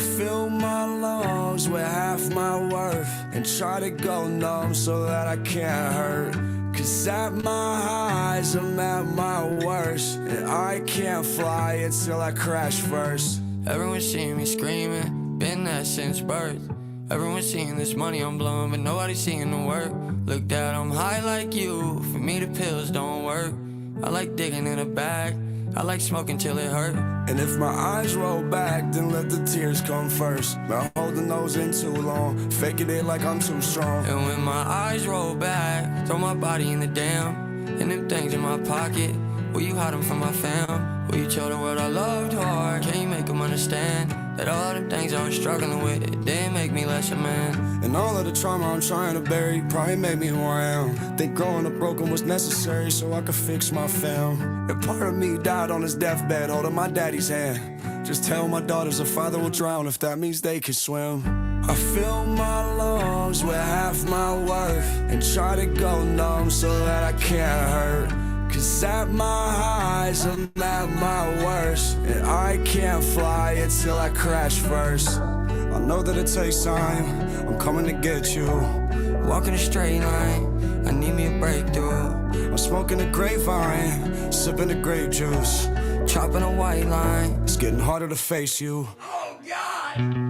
fill my lungs with half my worth and try to go numb so that I can't hurt. Cause at my highs, I'm at my worst, and I can't fly until I crash first. Everyone's seeing me screaming, been there since birth. Everyone's seeing this money I'm blowing, but nobody's seeing the work. Look, Dad, I'm high like you, for me the pills don't work. I like digging in a bag, I like smoking till it hurt. And if my eyes roll back, then let the tears come first. Not holding those in too long, faking it like I'm too strong. And when my eyes roll back, throw my body in the dam. And them things in my pocket, will you hide them from my fam? Will you tell the world I loved hard? Can you make them understand that all the things I was struggling with, it didn't make me less a man? And all of the trauma I'm trying to bury probably made me who I am. Think growing up broken was necessary so I could fix my fam. And part of me died on his deathbed holding my daddy's hand. Just tell my daughters a father will drown if that means they can swim. I fill my lungs with half my worth and try to go numb so that I can't hurt. Cause at my highs, I'm at my worst, and I can't fly until I crash first. I know that it takes time, I'm coming to get you. Walking a straight line, I need me a breakthrough. I'm smoking a grapevine, sipping the grape juice. Chopping a white line, it's getting harder to face you. Oh God!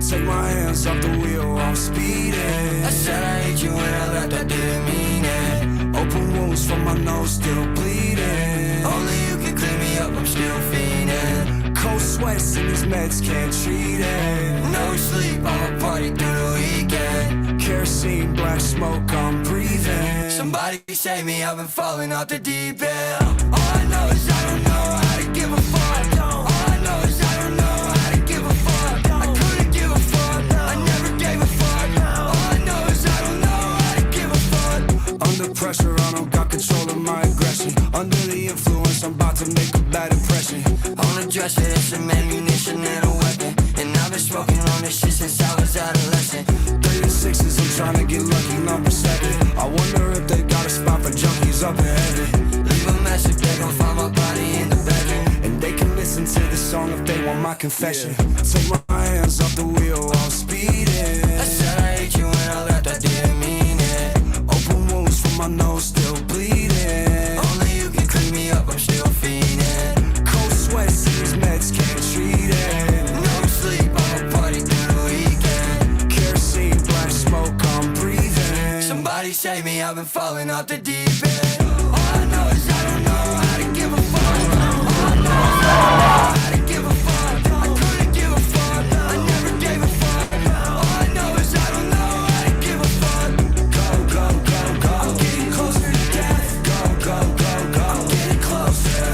Take my hands off the wheel, I'm speeding. I said I hate you when I left, I didn't mean it. Open wounds from my nose, still bleeding. Only you can clean me up, I'm still fiending. Cold sweats and these meds can't treat it. No sleep, I'ma party through the weekend. Kerosene, black smoke, I'm breathing. Somebody save me, I've been falling off the deep end. All I know is I don't know how to give a fuck. All I know is I don't know how to give a fuck. I couldn't give a fuck, I never gave a fuck. All I know is I don't know how to give a fuck. Under pressure, I don't got control of my aggression. Under the influence, I'm about to make a bad impression. On a dresser, it's some ammunition and a weapon. And I've been smoking on this shit since I was adolescent. 36s, I'm trying to get lucky, number 7. I wonder if they got a spot for junkies up in heaven. Leave a message, they gon' find my body in the bedroom. And they can listen to the song if they want my confession. Take my hands off the wheel, I'm speeding. I said I hate you when I left, I didn't mean it. Open wounds from my nose, still bleeding. Only you can clean me up, I'm still fiending. Cold sweats and these meds can't treat it. No sleep, I'ma party through the weekend. Kerosene, black smoke, I'm breathing. Somebody save me, I've been falling off the deep end. All I know is I don't know how to give a fuck. All I know is I don't know how to give a fuck. I couldn't give a fuck, I never gave a fuck. All I know is I don't know how to give a fuck. Go, go, go, go, I'm getting closer to death. Go, go, go, go, I'm getting closer.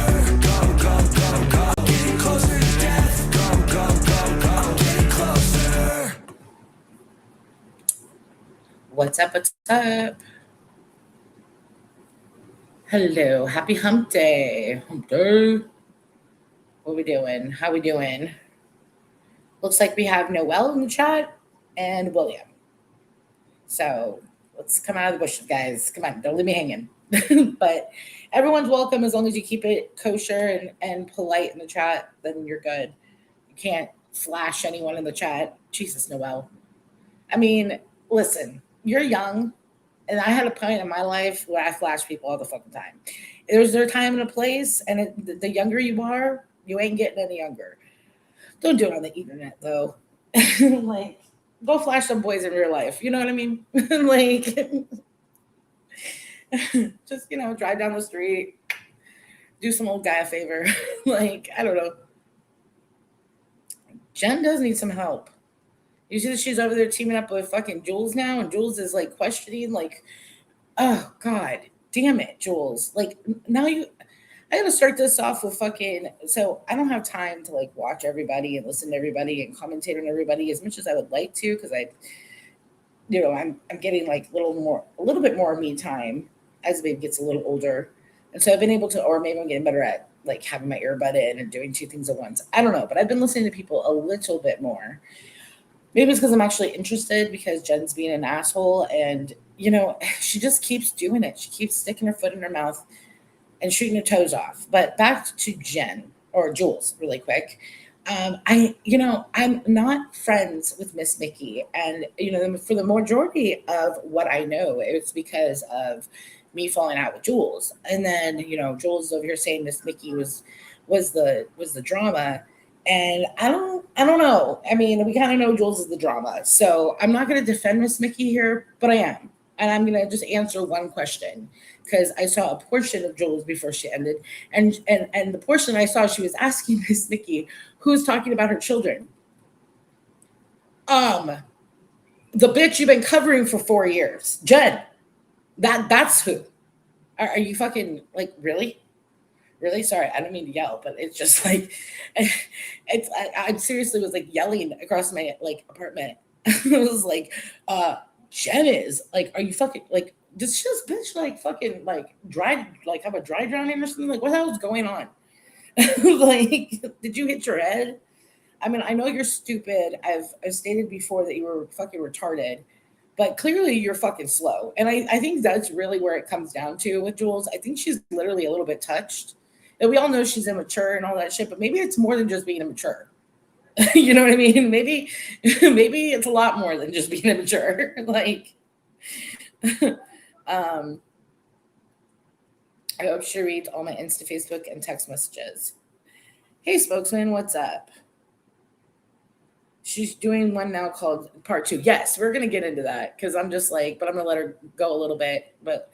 Go, go, go, go, I'm getting closer to death. Go, go, go, go, I'm getting closer. What's up? What's up? Hello, happy hump day. Hump day. What we doing? How we doing? Looks like we have Noel in the chat and William. So let's come out of the bushes, guys. Come on, don't leave me hanging. But everyone's welcome as long as you keep it kosher and polite in the chat, then you're good. You can't flash anyone in the chat. Jesus, Noel. I mean, listen, you're young. And I had a point in my life where I flash people all the fucking time. There's their time and a place, and the younger you are, you ain't getting any younger. Don't do it on the internet, though. Like, go flash some boys in real life. You know what I mean? Like, just, drive down the street, do some old guy a favor. Like, I don't know. Jen does need some help. You see that she's over there teaming up with fucking Jules now, and Jules is like questioning, like, oh God, damn it, Jules. Like, now I gotta start this off with so I don't have time to like watch everybody and listen to everybody and commentate on everybody as much as I would like to, because I'm getting like a little bit more me time as the baby gets a little older. And so I've been able to, or maybe I'm getting better at like having my earbud in and doing two things at once. I don't know, but I've been listening to people a little bit more. Maybe it's because I'm actually interested because Jen's being an asshole and she just keeps doing it. She keeps sticking her foot in her mouth and shooting her toes off. But back to Jen or Jules really quick. I'm not friends with Miss Mickey, and for the majority of what I know, it's because of me falling out with Jules, and then Jules is over here saying Miss Mickey was the drama, and I don't know. I mean, we kind of know Jules is the drama, so I'm not going to defend Miss Mickey here, but I am, and I'm going to just answer one question because I saw a portion of Jules before she ended, and the portion I saw, she was asking Miss Mickey who's talking about her children. Um, the bitch you've been covering for 4 years, Jen. That's who. Are you fucking like really? Really? Sorry, I don't mean to yell, but it's just like I seriously was like yelling across my like apartment. It was like, Jen is like, are you fucking like did this bitch like fucking like dry like have a dry drowning or something? Like what the hell is going on? Like, did you hit your head? I mean, I know you're stupid. I've stated before that you were fucking retarded, but clearly you're fucking slow. And I think that's really where it comes down to with Jules. I think she's literally a little bit touched. And we all know she's immature and all that shit, but maybe it's more than just being immature. You know what I mean? Maybe it's a lot more than just being immature. Like, I hope she reads all my Insta, Facebook, and text messages. Hey, spokesman, what's up? She's doing one now called Part 2. Yes, we're going to get into that because I'm just like, but I'm going to let her go a little bit. But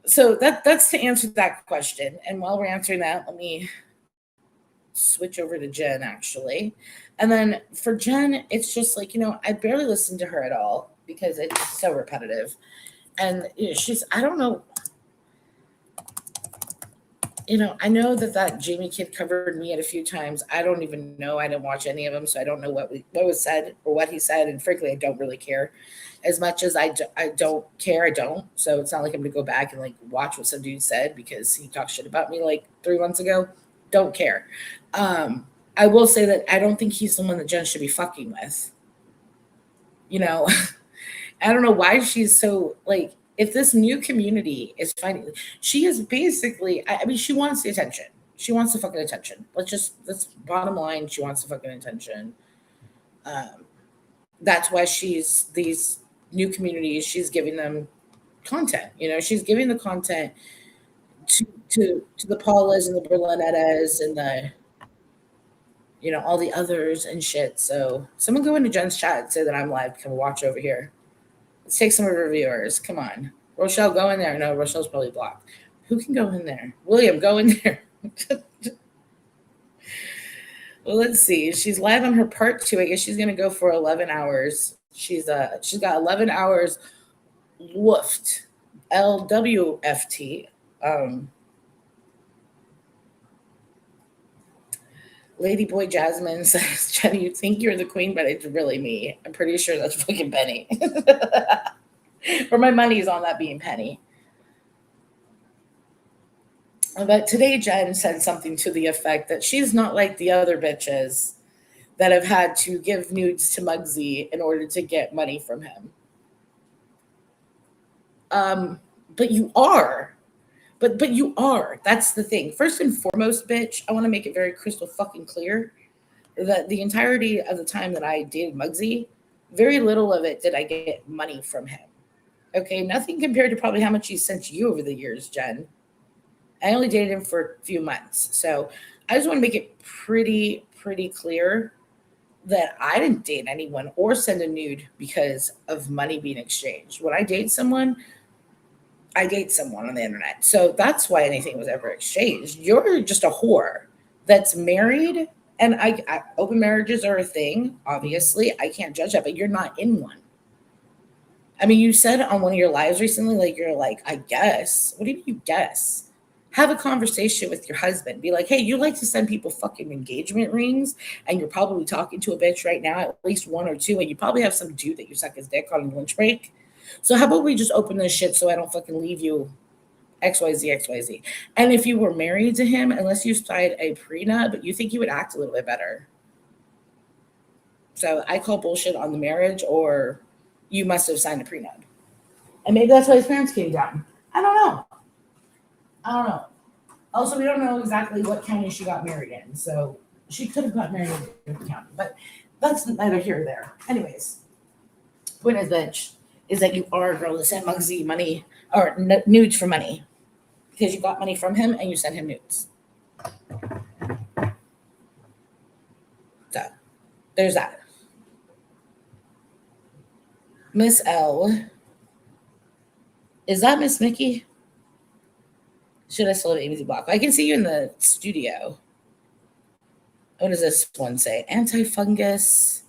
so that's to answer that question. And while we're answering that, let me switch over to Jen, actually. And then for Jen, it's just like, I barely listen to her at all because it's so repetitive. And I don't know. I know that Jamie kid covered me at a few times. I don't even know. I didn't watch any of them, so I don't know what was said or what he said. And frankly, I don't really care as much as I don't care. I don't. So it's not like I'm going to go back and like watch what some dude said because he talked shit about me like 3 months ago. Don't care. I will say that I don't think he's someone that Jen should be fucking with. I don't know why she's so like, if this new community is finding, she is basically, I mean, she wants the attention. She wants the fucking attention. That's bottom line. She wants the fucking attention. That's why these new communities, she's giving them content. She's giving the content to the Paulas and the Berlinettas and the, all the others and shit. So someone go into Jen's chat and say that I'm live. Come watch over here. Let's take some of our viewers. Come on. Rochelle, go in there. No, Rochelle's probably blocked. Who can go in there? William, go in there. Well, let's see. She's live on her Part 2. I guess she's going to go for 11 hours. She's got 11 hours woofed. LWFT. Ladyboy Jasmine says, Jenny, you think you're the queen, but it's really me. I'm pretty sure that's fucking Penny. Or my money's on that being Penny. But today Jen said something to the effect that she's not like the other bitches that have had to give nudes to Muggsy in order to get money from him. But you are. But you are. That's the thing. First and foremost, bitch, I want to make it very crystal fucking clear that the entirety of the time that I dated Muggsy, very little of it did I get money from him. Okay, nothing compared to probably how much he sent you over the years, Jen. I only dated him for a few months. So I just want to make it pretty clear that I didn't date anyone or send a nude because of money being exchanged. When I date someone, I date someone on the internet. So that's why anything was ever exchanged. You're just a whore that's married. And I open marriages are a thing, obviously. I can't judge that, but you're not in one. I mean, you said on one of your lives recently, like, you're like, I guess. What do you mean you guess? Have a conversation with your husband. Be like, hey, you like to send people fucking engagement rings, and you're probably talking to a bitch right now, at least one or two, and you probably have some dude that you suck his dick on lunch break. So how about we just open this shit so I don't fucking leave you XYZ. And if you were married to him, unless you signed a prenup, you think you would act a little bit better. So I call bullshit on the marriage, or you must have signed a prenup. And maybe that's why his parents came down. I don't know. I don't know. Also, we don't know exactly what county she got married in. So she could have got married in a different county. But that's neither here nor there. Anyways, point is, bitch, is that you are a girl that sent Muggsy money or nudes for money. Because you got money from him and you sent him nudes. So there's that. Miss L. Is that Miss Mickey? Should I still have Amy's block? I can see you in the studio. What does this one say? Anti-fungus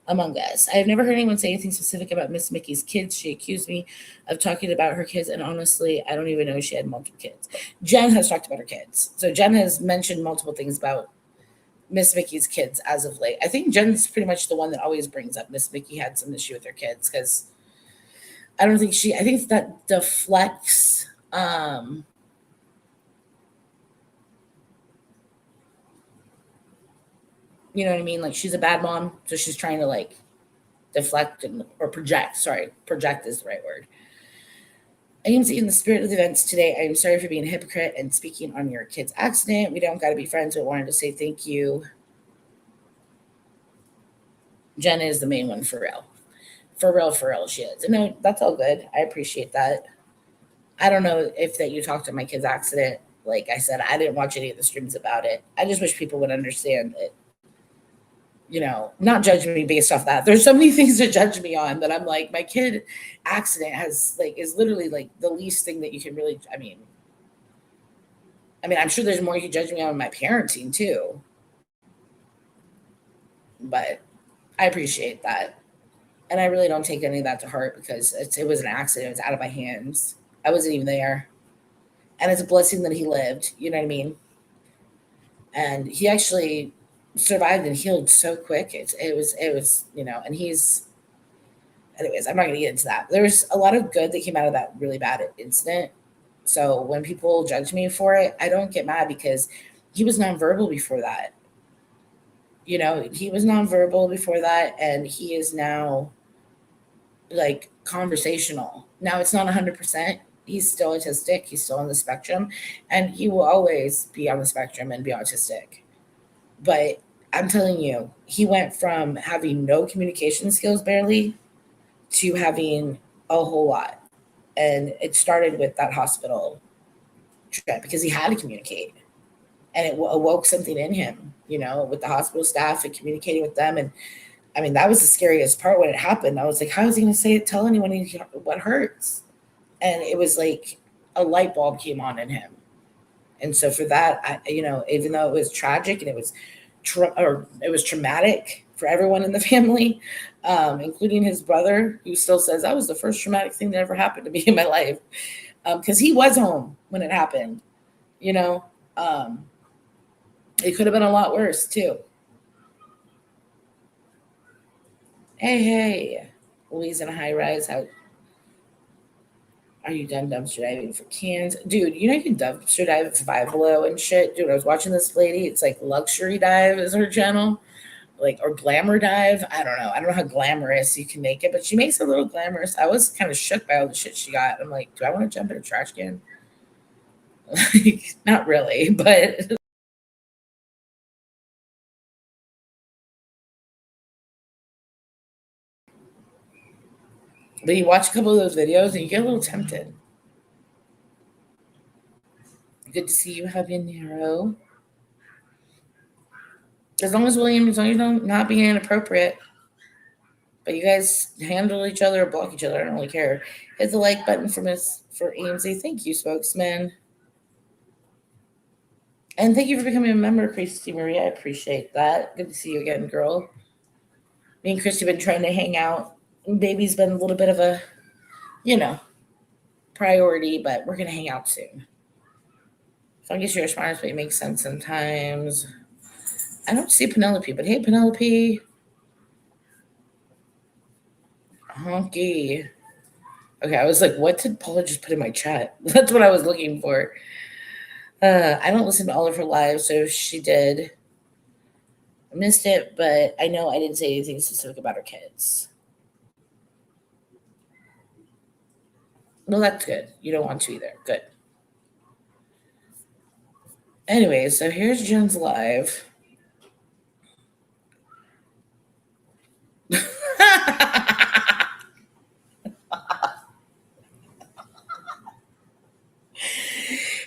among us. I have never heard anyone say anything specific about Miss Mickey's kids. She accused me of talking about her kids, and honestly, I don't even know she had multiple kids. Jen has talked about her kids. So Jen has mentioned multiple things about Miss Mickey's kids as of late. I think Jen's pretty much the one that always brings up Miss Mickey had some issue with her kids, because I don't think I think that deflects you know what I mean? Like, she's a bad mom, so she's trying to like deflect or project. Sorry, project is the right word. I am in the spirit of the events today. I am sorry for being a hypocrite and speaking on your kid's accident. We don't got to be friends, but wanted to say thank you. Jen is the main one for real. For real, she is. And no, that's all good. I appreciate that. I don't know if that you talked to my kid's accident. Like I said, I didn't watch any of the streams about it. I just wish people would understand that, you know, not judge me based off that. There's so many things to judge me on that I'm like, my kid accident is literally like the least thing that you can really, I mean, I'm sure there's more you can judge me on my parenting too. But I appreciate that. And I really don't take any of that to heart, because it was an accident. It was out of my hands. I wasn't even there. And it's a blessing that he lived. You know what I mean? And he actually survived and healed so quick. It was, you know, and anyways, I'm not going to get into that. There was a lot of good that came out of that really bad incident. So when people judge me for it, I don't get mad, because he was nonverbal before that. You know, he was nonverbal before that, and he is now like conversational. Now it's not 100%. He's still autistic. He's still on the spectrum, and he will always be on the spectrum and be autistic. But I'm telling you, he went from having no communication skills barely to having a whole lot. And it started with that hospital trip, because he had to communicate. And it awoke something in him, you know, with the hospital staff and communicating with them. And I mean, that was the scariest part when it happened. I was like, how is he going to tell anyone what hurts? And it was like a light bulb came on in him. And so for that, you know, even though it was tragic and it was traumatic for everyone in the family, including his brother, who still says that was the first traumatic thing that ever happened to me in my life, because he was home when it happened, you know. It could have been a lot worse too. Hey, Louise in a high rise. How are you done dumpster diving for cans? Dude, you know you can dumpster dive at Five Below and shit. Dude, I was watching this lady. It's like Luxury Dive is her channel. Like, or Glamour Dive. I don't know. I don't know how glamorous you can make it, but she makes it a little glamorous. I was kind of shook by all the shit she got. I'm like, do I want to jump in a trash can? Like, not really, but but you watch a couple of those videos and you get a little tempted. Good to see you, Habanero. As long as you don't not being inappropriate, but you guys handle each other or block each other, I don't really care. Hit the like button for AMZ. Thank you, spokesman. And thank you for becoming a member, Christy Marie. I appreciate that. Good to see you again, girl. Me and Christy have been trying to hang out. Baby's been a little bit of a, you know, priority, but we're going to hang out soon. So I guess your response may make sense sometimes. I don't see Penelope, but hey, Penelope. Honky. Okay, I was like, what did Paula just put in my chat? That's what I was looking for. I don't listen to all of her lives, so if she did, I missed it, but I know I didn't say anything specific about her kids. Well, that's good. You don't want to either. Good. Anyway, so here's Jen's live.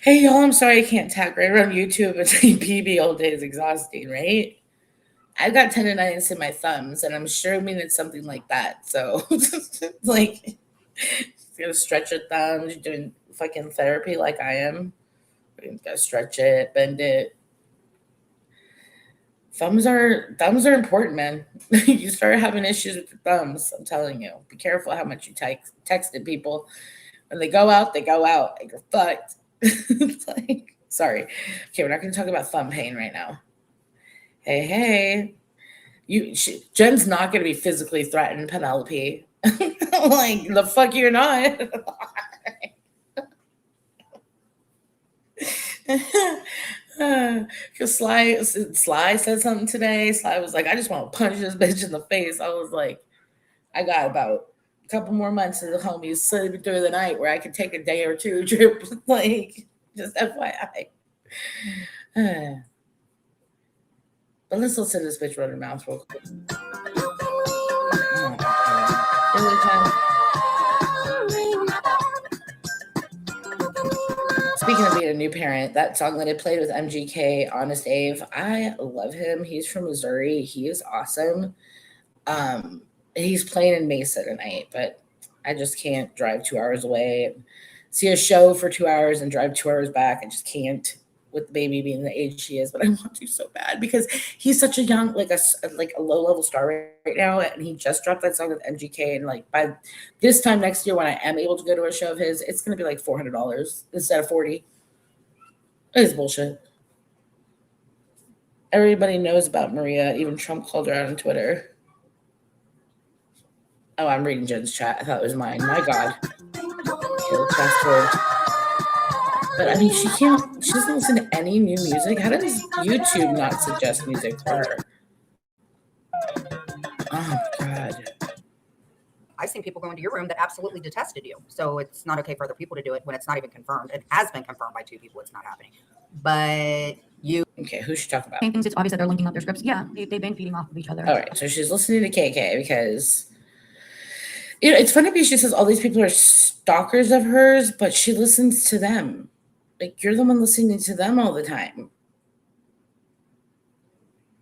Hey, y'all, I'm sorry I can't tag right around YouTube and say PB all day is exhausting, right? I've got tendonitis in my thumbs, and I'm sure it's something like that. So, like, you're gonna stretch your thumbs, you're doing fucking therapy like I am. You gotta stretch it, bend it. Thumbs are important, man. You start having issues with your thumbs. I'm telling you, be careful how much you texted people. When they go out, like you're fucked. It's like, sorry. Okay, we're not going to talk about thumb pain right now. Hey, Jen's not going to be physically threatened, Penelope. Like, the fuck you're not. Because Sly said something today. Sly was like, I just want to punch this bitch in the face. I was like, I got about a couple more months of the homies sleeping through the night where I could take a day or two trip. Like, just FYI. But let's listen to this bitch run her mouth real quick. Speaking of being a new parent, that song that I played with MGK, Honest Ave, I love him. He's from Missouri. He is awesome. He's playing in Mesa tonight, but I just can't drive 2 hours away and see a show for 2 hours and drive 2 hours back. I just can't, with the baby being the age she is, but I want to so bad because he's such a young, like a low-level star right now, and he just dropped that song with MGK, and like by this time next year when I am able to go to a show of his, it's going to be like $400 instead of $40. It's bullshit. Everybody knows about Maria. Even Trump called her out on Twitter. Oh, I'm reading Jen's chat. I thought it was mine. My God. Okay, fast forward. But I mean, she doesn't listen to any new music. How does YouTube not suggest music for her? Oh, God. I've seen people go into your room that absolutely detested you. So it's not okay for other people to do it when it's not even confirmed. It has been confirmed by 2 people. It's not happening. But you. Okay, who should talk about? Same things. It's obvious that they're linking up their scripts. Yeah, they've been feeding off of each other. All right, so she's listening to KK because, it's funny because she says all these people are stalkers of hers, but she listens to them. Like, you're the one listening to them all the time.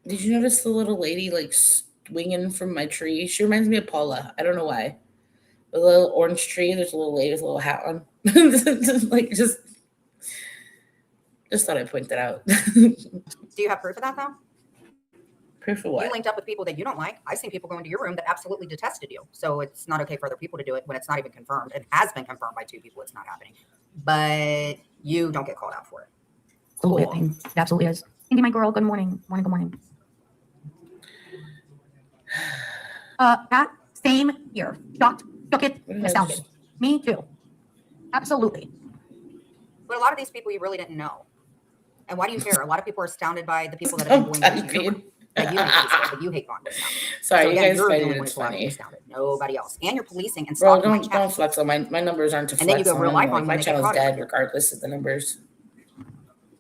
Did you notice the little lady, like, swinging from my tree? She reminds me of Paula. I don't know why. The little orange tree, there's a little lady with a little hat on. Like, just thought I'd point that out. Do you have proof of that, though? Proof of what? You linked up with people that you don't like. I've seen people go into your room that absolutely detested you. So it's not okay for other people to do it when it's not even confirmed. It has been confirmed by 2 people. It's not happening. But you don't get called out for it. Absolutely, cool. It absolutely is. Indy, my girl. Good morning. Good morning. Pat, same here. Shocked, shook it, astounded. Me too. Absolutely. But a lot of these people you really didn't know. And why do you care? A lot of people are astounded by the people that have been going into your room. That you hate going with. Sorry, so you guys you're fighting. doing It's funny. Nobody else. And you're policing and Bro, stalking don't flex on my numbers aren't to and flex then you go real life on my channel's dead regardless of the numbers.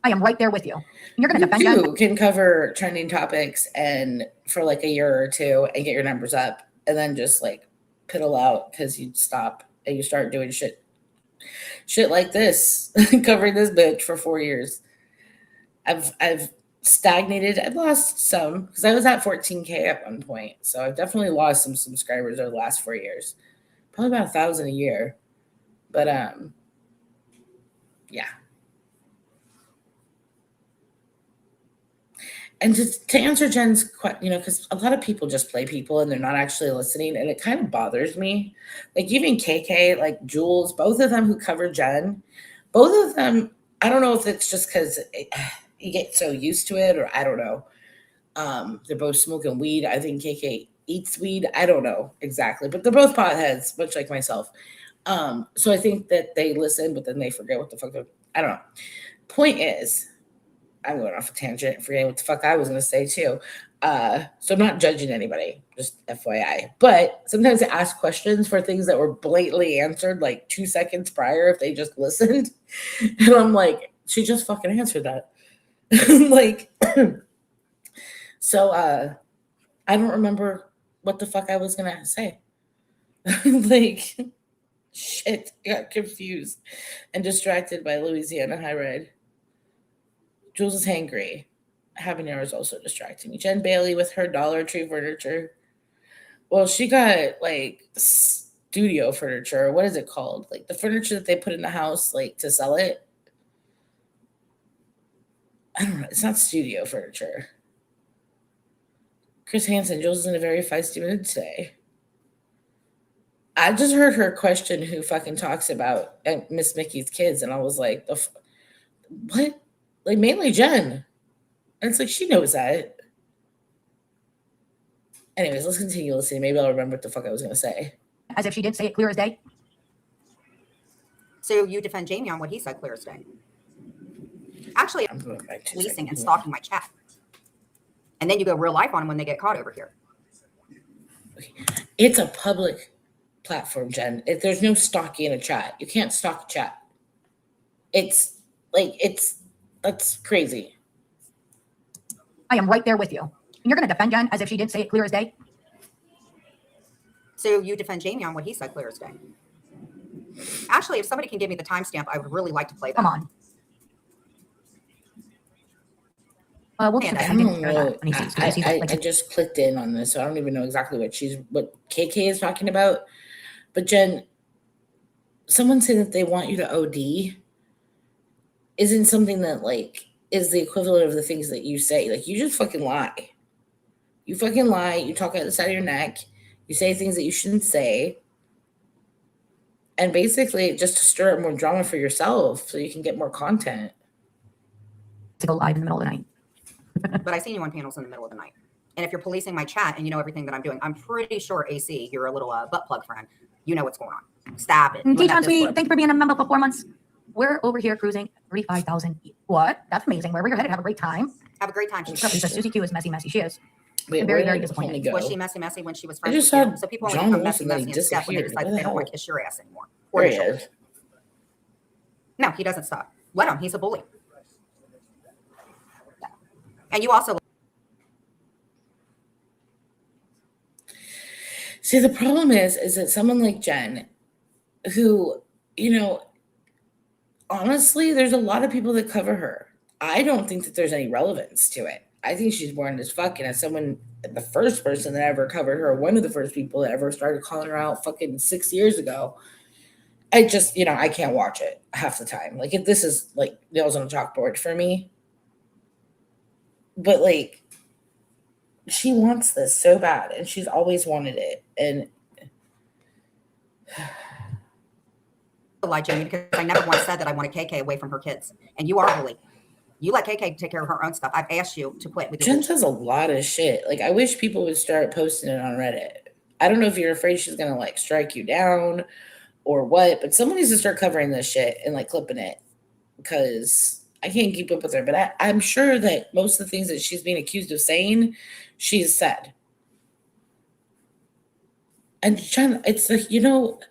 I am right there with you. And you're going to defend You can cover trending topics and for like a year or two and get your numbers up and then just like piddle out because you stop and you start doing shit like this, covering this bitch for 4 years. I've stagnated. I've lost some because I was at 14K at one point. So I've definitely lost some subscribers over the last 4 years. Probably about 1,000 a year. But yeah. And to answer Jen's question, because a lot of people just play people and they're not actually listening, and it kind of bothers me. Like even KK, like Jules, both of them who cover Jen, both of them, I don't know if it's just because you get so used to it, or I don't know. They're both smoking weed. I think KK eats weed. I don't know exactly, but they're both potheads, much like myself. So I think that they listen, but then they forget what the fuck I don't know. Point is, I'm going off a tangent, forgetting what the fuck I was going to say too. So I'm not judging anybody, just FYI. But sometimes I ask questions for things that were blatantly answered like 2 seconds prior if they just listened. And I'm like, she just fucking answered that. Like, so I don't remember what the fuck I was going to say. Like, shit, I got confused and distracted by Louisiana High Red. Jules is hangry. Habanero is also distracting me. Jen Bailey with her Dollar Tree furniture. Well, she got like studio furniture. What is it called? Like the furniture that they put in the house, like to sell it. I don't know. It's not studio furniture. Chris Hansen, Jules is in a very feisty mood today. I just heard her question who fucking talks about Miss Mickey's kids, and I was like, what? Like, mainly Jen. And it's like, she knows that. Anyways, let's continue listening. Maybe I'll remember what the fuck I was going to say. As if she did say it clear as day. So you defend Jamie on what he said clear as day. Actually, I'm going back to policing and stalking my chat. And then you go real life on them when they get caught over here. It's a public platform, Jen. There's no stalking in a chat. You can't stalk a chat. It's like, that's crazy. I am right there with you. And you're going to defend Jen as if she did say it clear as day? So you defend Jamie on what he said clear as day. Actually, if somebody can give me the timestamp, I would really like to play that. Come on. We'll just I don't know. I just clicked in on this, so I don't even know exactly what KK is talking about. But Jen, someone saying that they want you to OD isn't something that like is the equivalent of the things that you say. Like, you just fucking lie. You fucking lie. You talk out the side of your neck. You say things that you shouldn't say. And basically just to stir up more drama for yourself so you can get more content. To go live in the middle of the night. But I seen you on panels in the middle of the night. And if you're policing my chat and you know everything that I'm doing, I'm pretty sure, AC, you're a little butt plug friend. You know what's going on. Stop it. T-John Sweet, thanks for being a member for 4 months. We're over here cruising 35,000. What? That's amazing. Wherever you're headed, have a great time. Have a great time. Susie Q is messy. She is. Wait, very, very disappointed. Was she messy when she was friends with you? So people only become messy and stuff when they decide they don't want to kiss your ass anymore. Or your shoulders. No, he doesn't stop. Let him. He's a bully. And you also... See, the problem is that someone like Jen, who, you know, honestly, there's a lot of people that cover her. I don't think that there's any relevance to it. I think she's boring as fuck. And as someone, the first person that ever covered her, one of the first people that ever started calling her out fucking 6 years ago, I just, you know, I can't watch it half the time. Like, if this is like nails on a chalkboard for me. But like, she wants this so bad, and she's always wanted it. And lie, Jamie, because I never once said that I wanted KK away from her kids. And you are a bully. You let KK take care of her own stuff. I've asked you to quit with your Jen says a lot of shit. Like, I wish people would start posting it on Reddit. I don't know if you're afraid she's gonna like strike you down or what, but someone needs to start covering this shit and like clipping it, because I can't keep up with her. But I'm sure that most of the things that she's being accused of saying, she's said. And Jen, it's like, you know,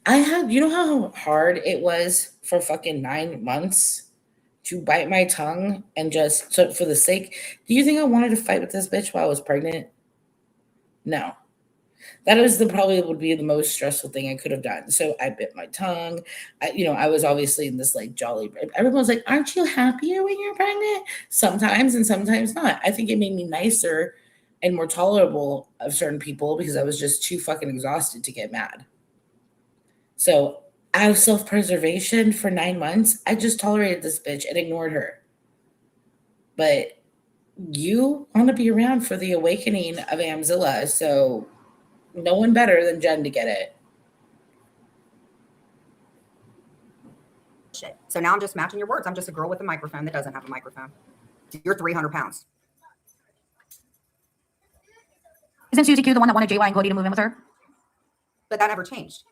you know how hard it was for fucking 9 months to bite my tongue and just, so for the sake, do you think I wanted to fight with this bitch while I was pregnant? No. That was probably would be the most stressful thing I could have done. So I bit my tongue. I was obviously in this like jolly. Everyone's like, aren't you happier when you're pregnant? Sometimes and sometimes not. I think it made me nicer and more tolerable of certain people because I was just too fucking exhausted to get mad. So out of self-preservation for 9 months, I just tolerated this bitch and ignored her. But you want to be around for the awakening of Amzilla, so no one better than Jen to get it. shit. So now I'm just matching your words. I'm just a girl with a microphone that doesn't have a microphone. You're 300 pounds. Isn't Susie Q the one that wanted JY and Cody to move in with her? But that never changed.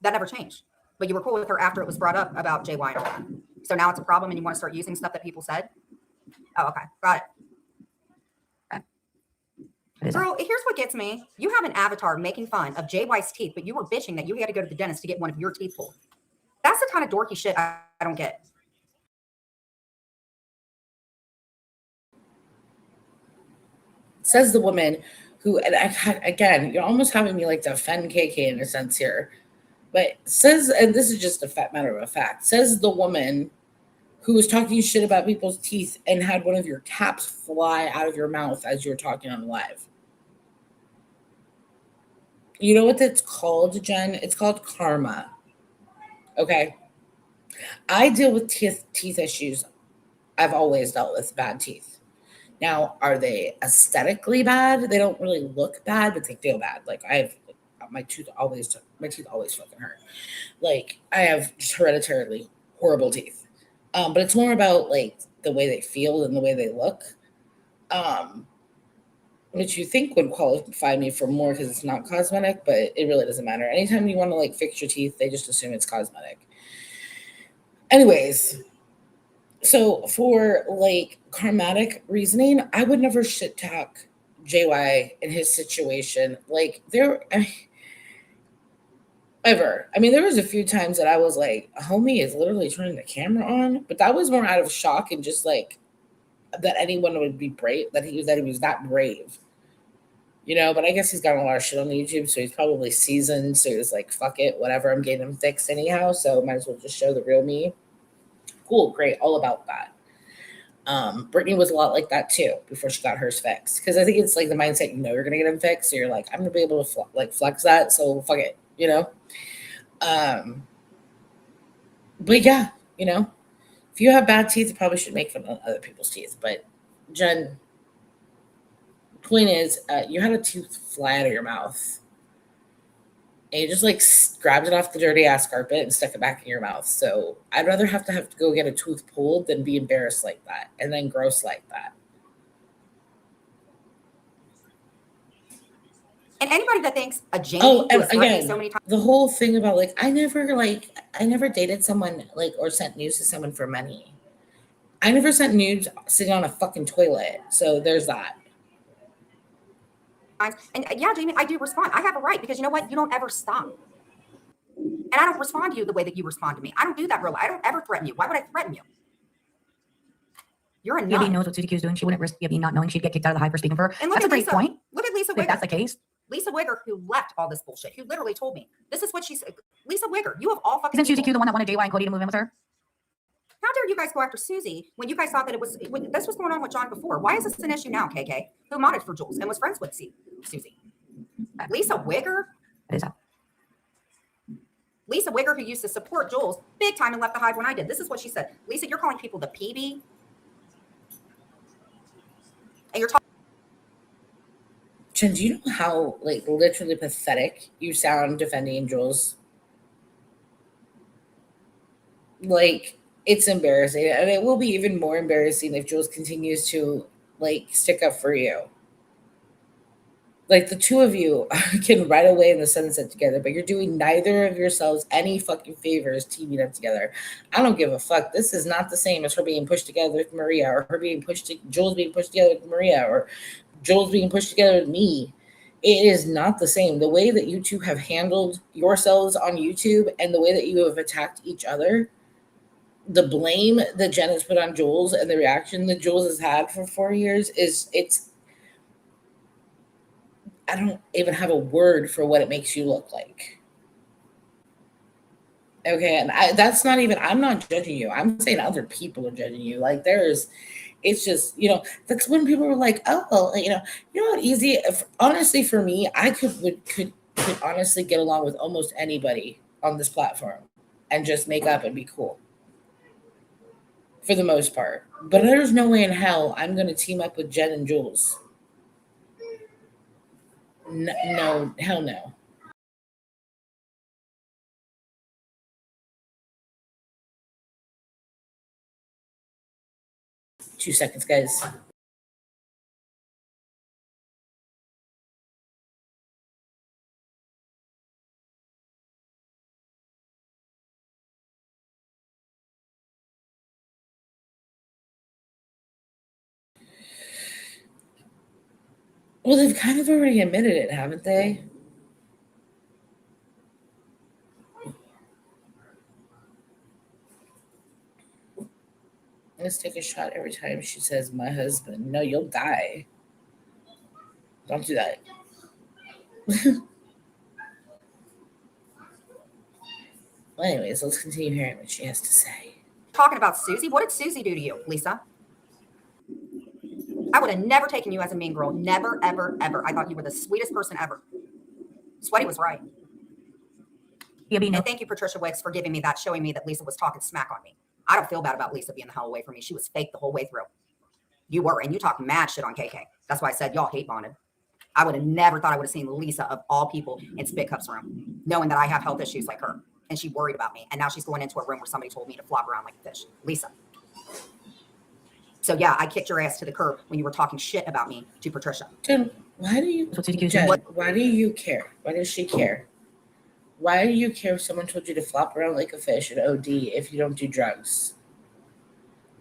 That never changed. But you were cool with her after it was brought up about JY and all that. So now it's a problem and you want to start using stuff that people said? Oh, okay. Got it. What is that? Girl, here's what gets me. You have an avatar making fun of JY's teeth, but you were bitching that you had to go to the dentist to get one of your teeth pulled. That's the kind of dorky shit I don't get. Says the woman who, and again, you're almost having me like defend KK in a sense here, but says, and this is just a matter of a fact, says the woman who was talking shit about people's teeth and had one of your caps fly out of your mouth as you were talking on live. You know what that's called, Jen? It's called karma. Okay. I deal with teeth issues. I've always dealt with bad teeth. Now, are they aesthetically bad? They don't really look bad, but they feel bad. Like my teeth always fucking hurt. Like I have just hereditarily horrible teeth. But it's more about like the way they feel than the way they look. Which you think would qualify me for more because it's not cosmetic, but it really doesn't matter. Anytime you want to like fix your teeth, they just assume it's cosmetic. Anyways, so for like karmatic reasoning, I would never shit talk JY in his situation. Like ever. I mean, there was a few times that I was like, homie is literally turning the camera on, but that was more out of shock and just like that anyone would be brave, that he was that brave. You know, but I guess he's got a lot of shit on YouTube, so he's probably seasoned. So he was like, fuck it, whatever, I'm getting him fixed anyhow, so might as well just show the real me. Cool, great, all about that. Brittany was a lot like that too before she got hers fixed. Because I think it's like the mindset, you know, you're gonna get them fixed, so you're like, I'm gonna be able to flex that, so fuck it, you know. But yeah, you know, if you have bad teeth, you probably should make fun of other people's teeth. But Jen, point is, you had a tooth fly out of your mouth, and you just like grabbed it off the dirty ass carpet and stuck it back in your mouth. So I'd rather have to go get a tooth pulled than be embarrassed like that and then gross like that. And anybody that thinks a Jamie Oh, who and has threatened me again, so many times. the whole thing about like I never dated someone like or sent nudes to someone for money. I never sent nudes sitting on a fucking toilet. So there's that. And yeah, Jamie, I do respond. I have a right because you know what? You don't ever stop. And I don't respond to you the way that you respond to me. I don't do that real. I don't ever threaten you. Why would I threaten you? You're a nut. Yabby knows what Susie Q is doing. She wouldn't risk Yabby not knowing she'd get kicked out of the hive for speaking for her. And look That's at a great Lisa. point. Look at Lisa If Wigger. that's the case, Lisa Wigger, who left all this bullshit, who literally told me, this is what she said. Lisa Wigger, you have all fucking isn't Susie people. Q the one that wanted JY and Cody to move in with her? How dare you guys go after Susie when you guys thought that when this was going on with John before? Why is this an issue now, KK? Who modded for Jules and was friends with Susie? Lisa Wigger? That is that. Lisa Wigger, who used to support Jules big time and left the hive when I did. This is what she said. Lisa, you're calling people the PB. And you're talking. Jen, do you know how like literally pathetic you sound defending Jules? Like it's embarrassing, and it will be even more embarrassing if Jules continues to like stick up for you. Like the two of you can ride away in the sunset together, but you're doing neither of yourselves any fucking favors teaming up together. I don't give a fuck. This is not the same as her being pushed together with Maria, or Jules being pushed together with Maria, or Jules being pushed together with me. It is not the same. The way that you two have handled yourselves on YouTube and the way that you have attacked each other, the blame that Jen has put on Jules and the reaction that Jules has had for 4 years I don't even have a word for what it makes you look like. Okay, and that's not even, I'm not judging you. I'm saying other people are judging you. Like it's just, you know, that's when people were like, oh, well, you know what easy, honestly for me, I could honestly get along with almost anybody on this platform and just make up and be cool. For the most part. But there's no way in hell I'm going to team up with Jen and Jules. No, hell no. Two seconds, guys. Well, they've kind of already admitted it, haven't they? Let's take a shot every time she says my husband. No, you'll die. Don't do that. Well, anyways, let's continue hearing what she has to say. Talking about Susie, what did Susie do to you, Lisa? I would have never taken you as a mean girl. Never, ever, ever. I thought you were the sweetest person ever. Sweaty was right. Yeah, And thank you, Patricia Wicks, for giving me that, showing me that Lisa was talking smack on me. I don't feel bad about Lisa being the hell away from me. She was fake the whole way through. You were, and you talked mad shit on KK. That's why I said y'all hate bonded. I would have never thought I would have seen Lisa, of all people, in Spit Cup's room, knowing that I have health issues like her. And she worried about me. And now she's going into a room where somebody told me to flop around like a fish. Lisa. So yeah, I kicked your ass to the curb when you were talking shit about me to Patricia. Jen, why do you, What's accused Jen, of? why do you care? Why does she care? Why do you care if someone told you to flop around like a fish and OD if you don't do drugs?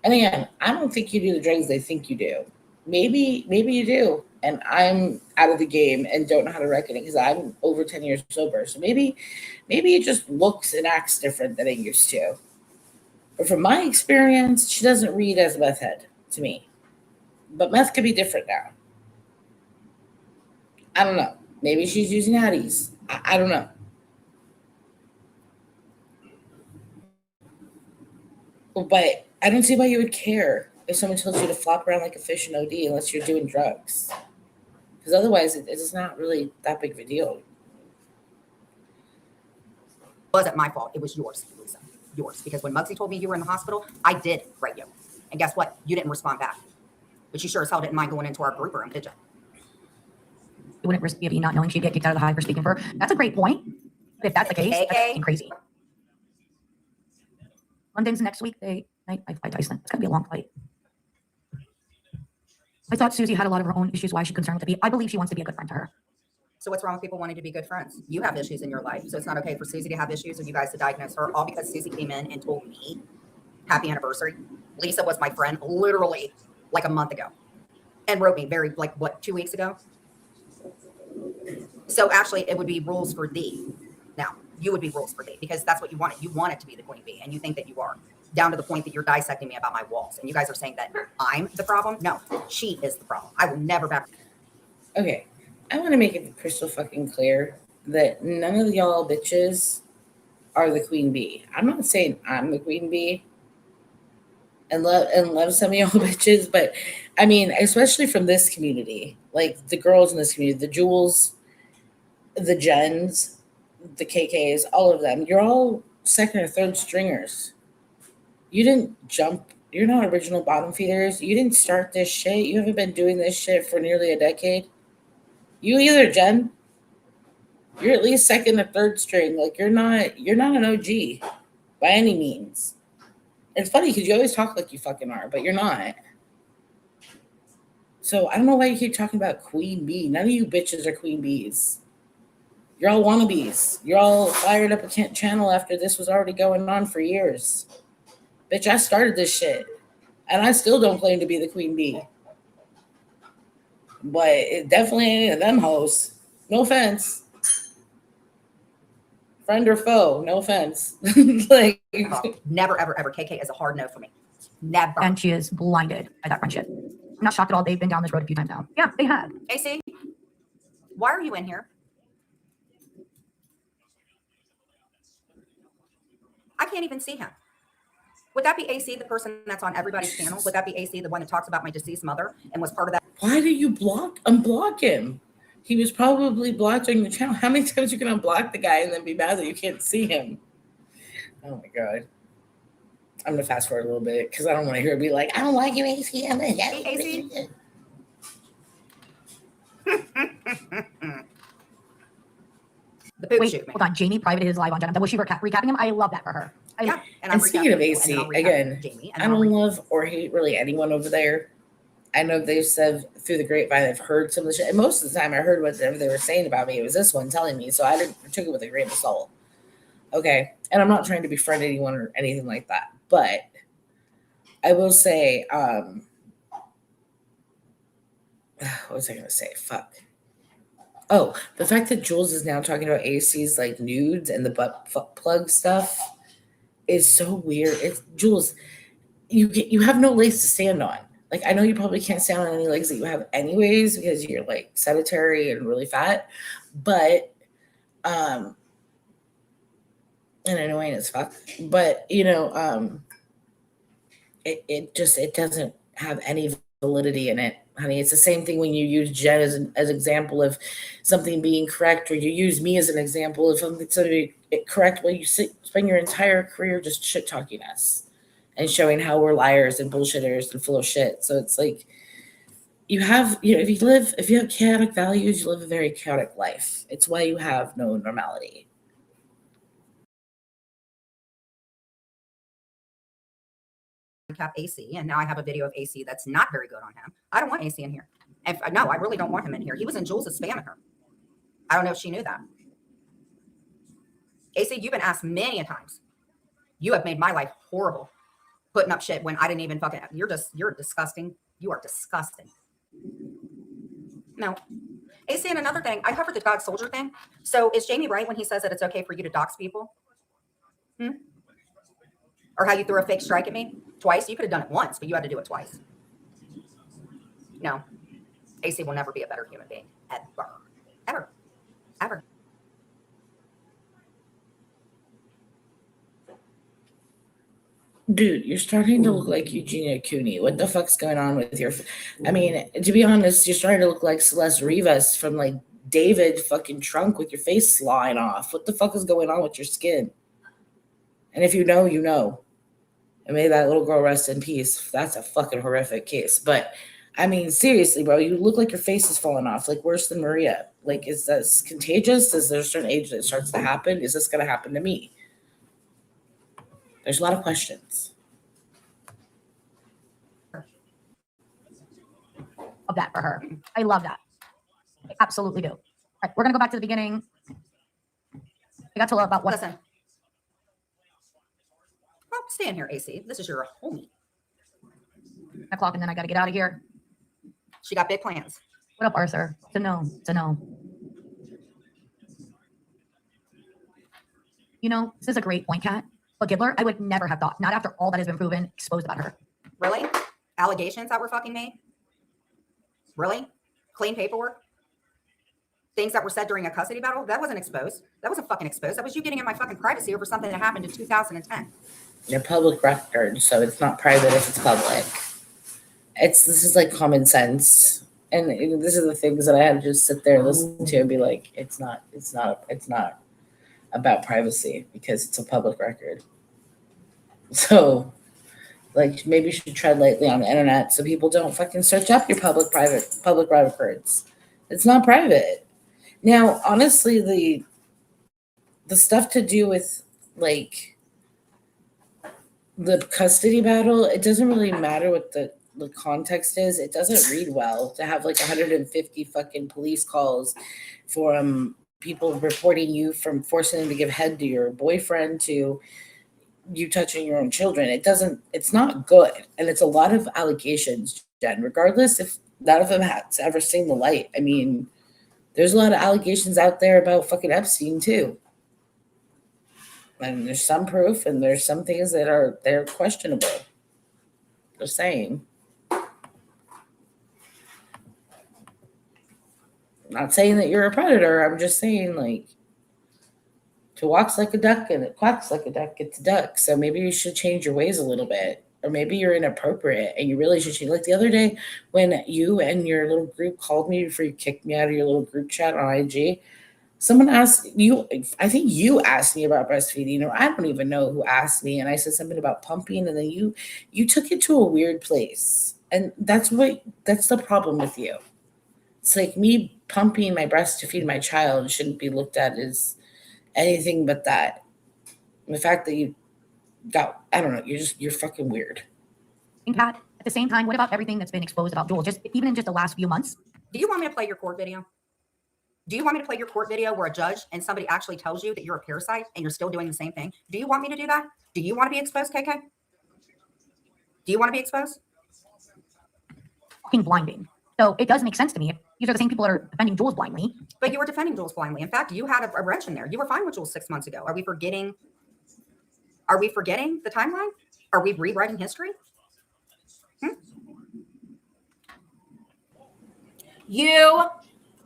And again, I don't think you do the drugs they think you do. Maybe you do. And I'm out of the game and don't know how to reckon it because I'm over 10 years sober. So maybe it just looks and acts different than it used to. But from my experience, she doesn't read as a meth head to me. But meth could be different now. I don't know. Maybe she's using Addies. I don't know. But I don't see why you would care if someone tells you to flop around like a fish in OD unless you're doing drugs. Because otherwise, it's not really that big of a deal. It wasn't my fault. It was yours, Lisa. Yours. Because when Muggsy told me you were in the hospital, I did write you. And guess what? You didn't respond back. But you sure as hell didn't mind going into our group room, did you? It wouldn't risk you not knowing she'd get kicked out of the hive for speaking for her. That's a great point. But if that's the case, that's fucking crazy. London's next week. I fight Tyson. It's gonna be a long fight. I thought Susie had a lot of her own issues. Why is she concerned with the I believe she wants to be a good friend to her. So what's wrong with people wanting to be good friends? You have issues in your life. So it's not okay for Susie to have issues or you guys to diagnose her, all because Susie came in and told me, happy anniversary. Lisa was my friend literally like a month ago and wrote me 2 weeks ago. So actually it would be rules for thee. Now you would be rules for thee because that's what you wanted. You wanted to be the queen bee and you think that you are, down to the point that you're dissecting me about my walls. And you guys are saying that I'm the problem. No, she is the problem. I will never back. Okay. I want to make it crystal fucking clear that none of y'all bitches are the queen bee. I'm not saying I'm the queen bee and love some of y'all bitches, but I mean, especially from this community, like the girls in this community, the Jewels, the Jens, the KKs, all of them, you're all second or third stringers. You didn't jump. You're not original bottom feeders. You didn't start this shit. You haven't been doing this shit for nearly a decade. You either, Jen. You're at least second or third string. Like you're not an OG by any means. It's funny because you always talk like you fucking are, but you're not. So I don't know why you keep talking about queen bee. None of you bitches are queen bees. You're all wannabes. You're all fired up a channel after this was already going on for years. Bitch, I started this shit. And I still don't claim to be the queen bee. But it definitely ain't them hoes. No offense. Friend or foe, no offense. Like Never, ever, ever. KK is a hard no for me. Never. And she is blinded by that friendship. I'm not shocked at all. They've been down this road a few times now. Yeah, they have. AC, why are you in here? I can't even see him. Would that be AC, the person that's on everybody's channel? Would that be AC, the one that talks about my deceased mother and was part of that? why do you unblock him? He was probably blocked during the channel. How many times you can unblock the guy and then be mad that you can't see him? Oh my god. I'm gonna fast forward a little bit because I don't want to hear it be like, I don't like you, AC. AC? The poop Wait, shoot, man. hold on. Jamie privated his live on Jenna. Was she recapping him? I love that for her. Yeah, And speaking of recapping you, AC, and then I'll recap again, Jamie, I don't love or hate really anyone over there. I know they've said through the grapevine, I've heard some of the shit. And most of the time I heard whatever they were saying about me. It was this one telling me. So I took it with a grain of salt. Okay. And I'm not trying to befriend anyone or anything like that. But I will say, what what was I gonna say? Fuck. Oh, the fact that Jules is now talking about AC's like nudes and the butt plug stuff is so weird. It's Jules, you have no legs to stand on. Like I know you probably can't stand on any legs that you have anyways because you're like sedentary and really fat, but and annoying as fuck. But it doesn't have any validity in it, honey. It's the same thing when you use Jen as an example of something being correct, or you use me as an example of something correct. Well, you spend your entire career just shit talking us and showing how we're liars and bullshitters and full of shit. So it's like if you have chaotic values, you live a very chaotic life. It's why you have no normality. Cap AC, and now I have a video of AC that's not very good on him. I don't want AC in here. No, I really don't want him in here. He was in Jules' spamming her. I don't know if she knew that. AC, you've been asked many a times. You have made my life horrible, putting up shit when I didn't even fucking. You're disgusting. You are disgusting. No. AC, and another thing, I covered the dog soldier thing. So is Jamie right when he says that it's okay for you to dox people? Or how you threw a fake strike at me twice? You could have done it once, but you had to do it twice. No. AC will never be a better human being. Ever. Ever. Ever. Dude, you're starting to look like Eugenia Cooney. What the fuck's going on with your... I mean, to be honest, you're starting to look like Celeste Rivas from, like, David fucking Trunk with your face sliding off. What the fuck is going on with your skin? And if you know, you know. And may that little girl rest in peace. That's a fucking horrific case. But, I mean, seriously, bro, you look like your face is falling off, like worse than Maria. Like, is this contagious? Is there a certain age that it starts to happen? Is this going to happen to me? There's a lot of questions. Of that for her. I love that. I absolutely do. All right, we're going to go back to the beginning. We got to love about what. Listen. Well, stay in here, AC. This is your homie. O'clock, and then I got to get out of here. She got big plans. What up, Arthur? To know. You know, this is a great point, Kat. But Gibbler, I would never have thought, not after all that has been proven, exposed about her. Really? Allegations that were fucking made? Really? Clean paperwork? Things that were said during a custody battle? That wasn't exposed. That wasn't fucking exposed. That was you getting in my fucking privacy over something that happened in 2010. They're public record, so it's not private if it's public. This is like common sense. And this is the things that I had to just sit there and listen to and be like, it's not about privacy because it's a public record. So, like, maybe you should tread lightly on the internet so people don't fucking search up your public records. It's not private. Now, honestly, the stuff to do with like the custody battle, it doesn't really matter what the context is. It doesn't read well to have like 150 fucking police calls from people reporting you from forcing them to give head to your boyfriend to you touching your own children. It's not good. And it's a lot of allegations, Jen, regardless if none of them has ever seen the light. I mean, there's a lot of allegations out there about fucking Epstein too. And there's some proof and there's some things that they're questionable. Just saying. Not saying that you're a predator. I'm just saying, like, to walks like a duck and it quacks like a duck, it's a duck. So maybe you should change your ways a little bit. Or maybe you're inappropriate and you really should change. Like the other day when you and your little group called me before you kicked me out of your little group chat on IG, someone asked you, I think you asked me about breastfeeding, or I don't even know who asked me. And I said something about pumping, and then you took it to a weird place. And that's the problem with you. It's like me pumping my breast to feed my child shouldn't be looked at as anything but that. And the fact that you got, I don't know, you're fucking weird. And Kat, at the same time, what about everything that's been exposed about Jules, even in just the last few months? Do you want me to play your court video? Do you want me to play your court video where a judge and somebody actually tells you that you're a parasite and you're still doing the same thing? Do you want me to do that? Do you want to be exposed, KK? Do you want to be exposed? Fucking blinding. So it does make sense to me. These are the same people that are defending Jules blindly. But you were defending Jules blindly. In fact, you had a wrench in there. You were fine with Jules 6 months ago. Are we forgetting? Are we forgetting the timeline? Are we rewriting history? You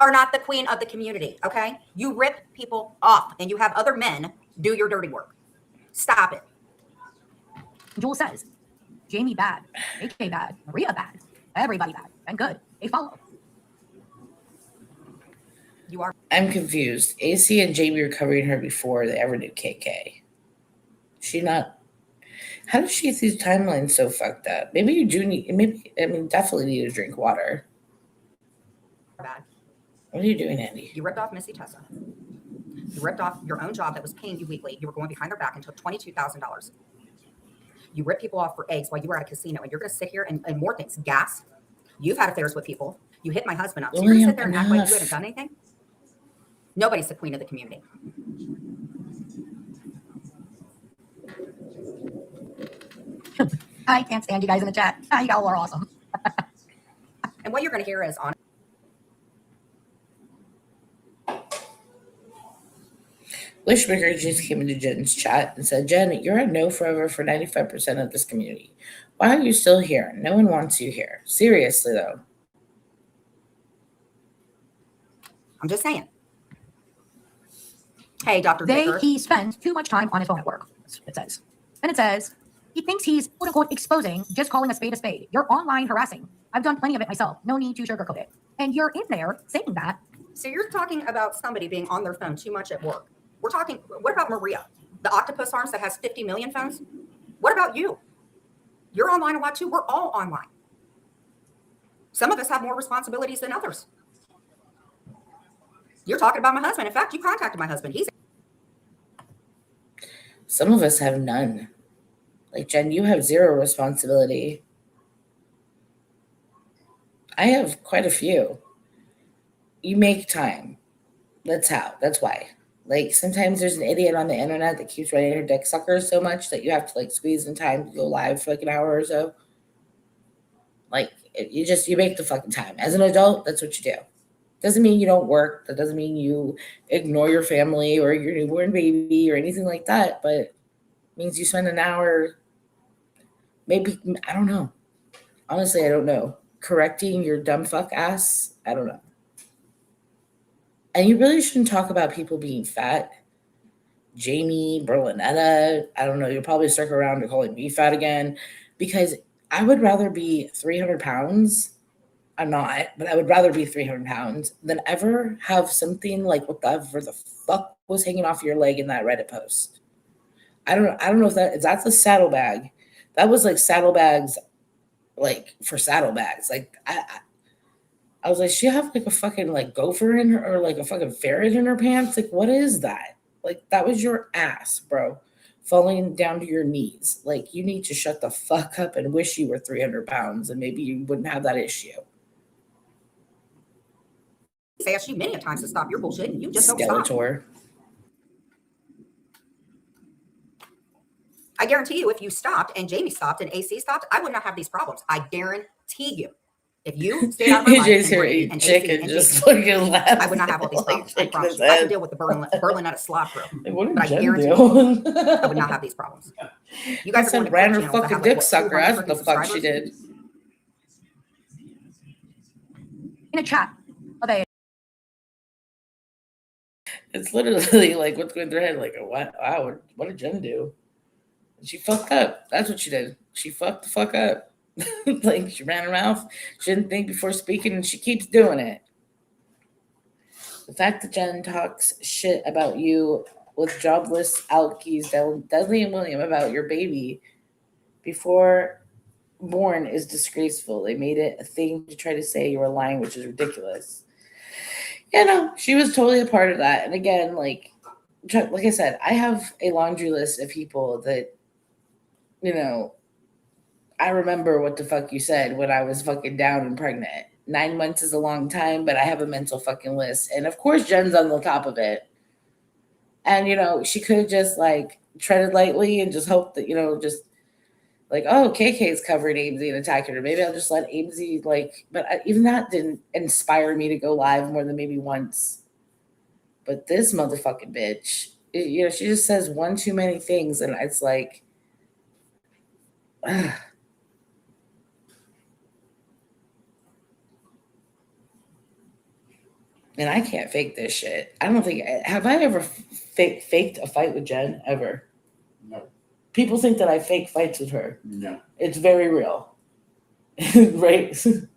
are not the queen of the community, okay? You rip people off and you have other men do your dirty work. Stop it. Jules says, Jamie bad, AK bad, Maria bad, everybody bad, and good. They follow. You are. I'm confused. AC and Jamie were covering her before they ever knew KK. She not. How does she get these timelines so fucked up? Maybe you do need. Maybe definitely need to drink water. Bad. What are you doing, Andy? You ripped off Missy Tessa. You ripped off your own job that was paying you weekly. You were going behind their back and took $22,000. You rip people off for eggs while you were at a casino, and you're going to sit here and more things. Gas. You've had affairs with people. You hit my husband up. So you're going to sit there and act like you haven't done anything? Nobody's the queen of the community. I can't stand you guys in the chat. You all are awesome. And what you're going to hear is on. Wishmaker just came into Jen's chat and said, Jen, you're a no forever for 95% of this community. Why are you still here? No one wants you here. Seriously, though. I'm just saying. Hey, Dr. Baker. He spends too much time on his phone at work, it says. And it says, he thinks he's, quote unquote, exposing, just calling a spade a spade. You're online harassing. I've done plenty of it myself. No need to sugarcoat it. And you're in there saying that. So you're talking about somebody being on their phone too much at work. We're talking, what about Maria? The octopus arms that has 50 million phones? What about you? You're online a lot too. We're all online. Some of us have more responsibilities than others. You're talking about my husband. In fact, you contacted my husband. Some of us have none. Like, Jen, you have zero responsibility. I have quite a few. You make time. That's how. That's why. Like, sometimes there's an idiot on the internet that keeps writing her dick suckers so much that you have to, like, squeeze in time to go live for, like, an hour or so. Like, you make the fucking time. As an adult, that's what you do. Doesn't mean you don't work. That doesn't mean you ignore your family or your newborn baby or anything like that. But it means you spend an hour, maybe, I don't know. Honestly, I don't know. Correcting your dumb fuck ass, I don't know. And you really shouldn't talk about people being fat. Jamie, Berlinetta, I don't know. You'll probably circle around to calling me fat again because I would rather be 300 pounds. I'm not, but I would rather be 300 pounds than ever have something like whatever the fuck was hanging off your leg in that Reddit post. I don't know if that's a saddlebag. That was like saddlebags, like for saddlebags. Like I was like, she have like a fucking like gopher in her or like a fucking ferret in her pants? Like, what is that? Like, that was your ass, bro, falling down to your knees. Like, you need to shut the fuck up and wish you were 300 pounds and maybe you wouldn't have that issue. I asked you many a times to stop your bullshit and you just don't Skeletor. stop. I guarantee you if you stopped and Jamie stopped and AC stopped, I would not have these problems. I guarantee you. If you stayed out of my life AJ's and here Brady eating and chicken, AC and just Jamie, fucking laughing. I would not have all these problems. I promise you. I can deal with the Berlinetta slot crew. Like, what But I did Jen guarantee do? I would not have these problems. You guys are going to ran her channels that fucking have, dick what, sucker. 200 That's what the fuck she subscribers? did. In a chat of a It's literally like what's going through her head. Like, wow, what did Jen do? She fucked up. That's what she did. She fucked the fuck up. Like, she ran her mouth. She didn't think before speaking, and she keeps doing it. The fact that Jen talks shit about you with jobless alkies, Dudley and William, about your baby before born is disgraceful. They made it a thing to try to say you were lying, which is ridiculous. You know, she was totally a part of that. And again, like I said, I have a laundry list of people that, you know, I remember what the fuck you said when I was fucking down and pregnant. 9 months is a long time, but I have a mental fucking list. And of course, Jen's on the top of it. And, you know, she could have just like treaded lightly and just hoped that, you know, just Like, oh, KK's covering Amesy and attacking her. Maybe I'll just let Amesy, like, but even that didn't inspire me to go live more than maybe once. But this motherfucking bitch, you know, she just says one too many things, and it's like, ugh. And I can't fake this shit. I don't think, have I ever faked a fight with Jen ever? No. People think that I fake fights with her. No. It's very real. Right? And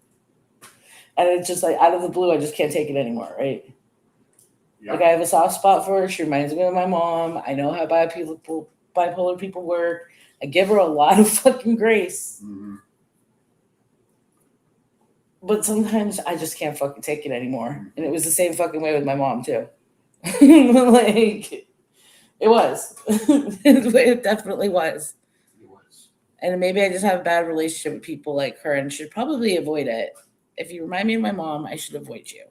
it's just like out of the blue, I just can't take it anymore, right? Yeah. Like I have a soft spot for her. She reminds me of my mom. I know how bipolar people work. I give her a lot of fucking grace. Mm-hmm. But sometimes I just can't fucking take it anymore. And it was the same fucking way with my mom too. Like it was. It definitely was. It was. And maybe I just have a bad relationship with people like her and should probably avoid it. If you remind me of my mom, I should avoid you.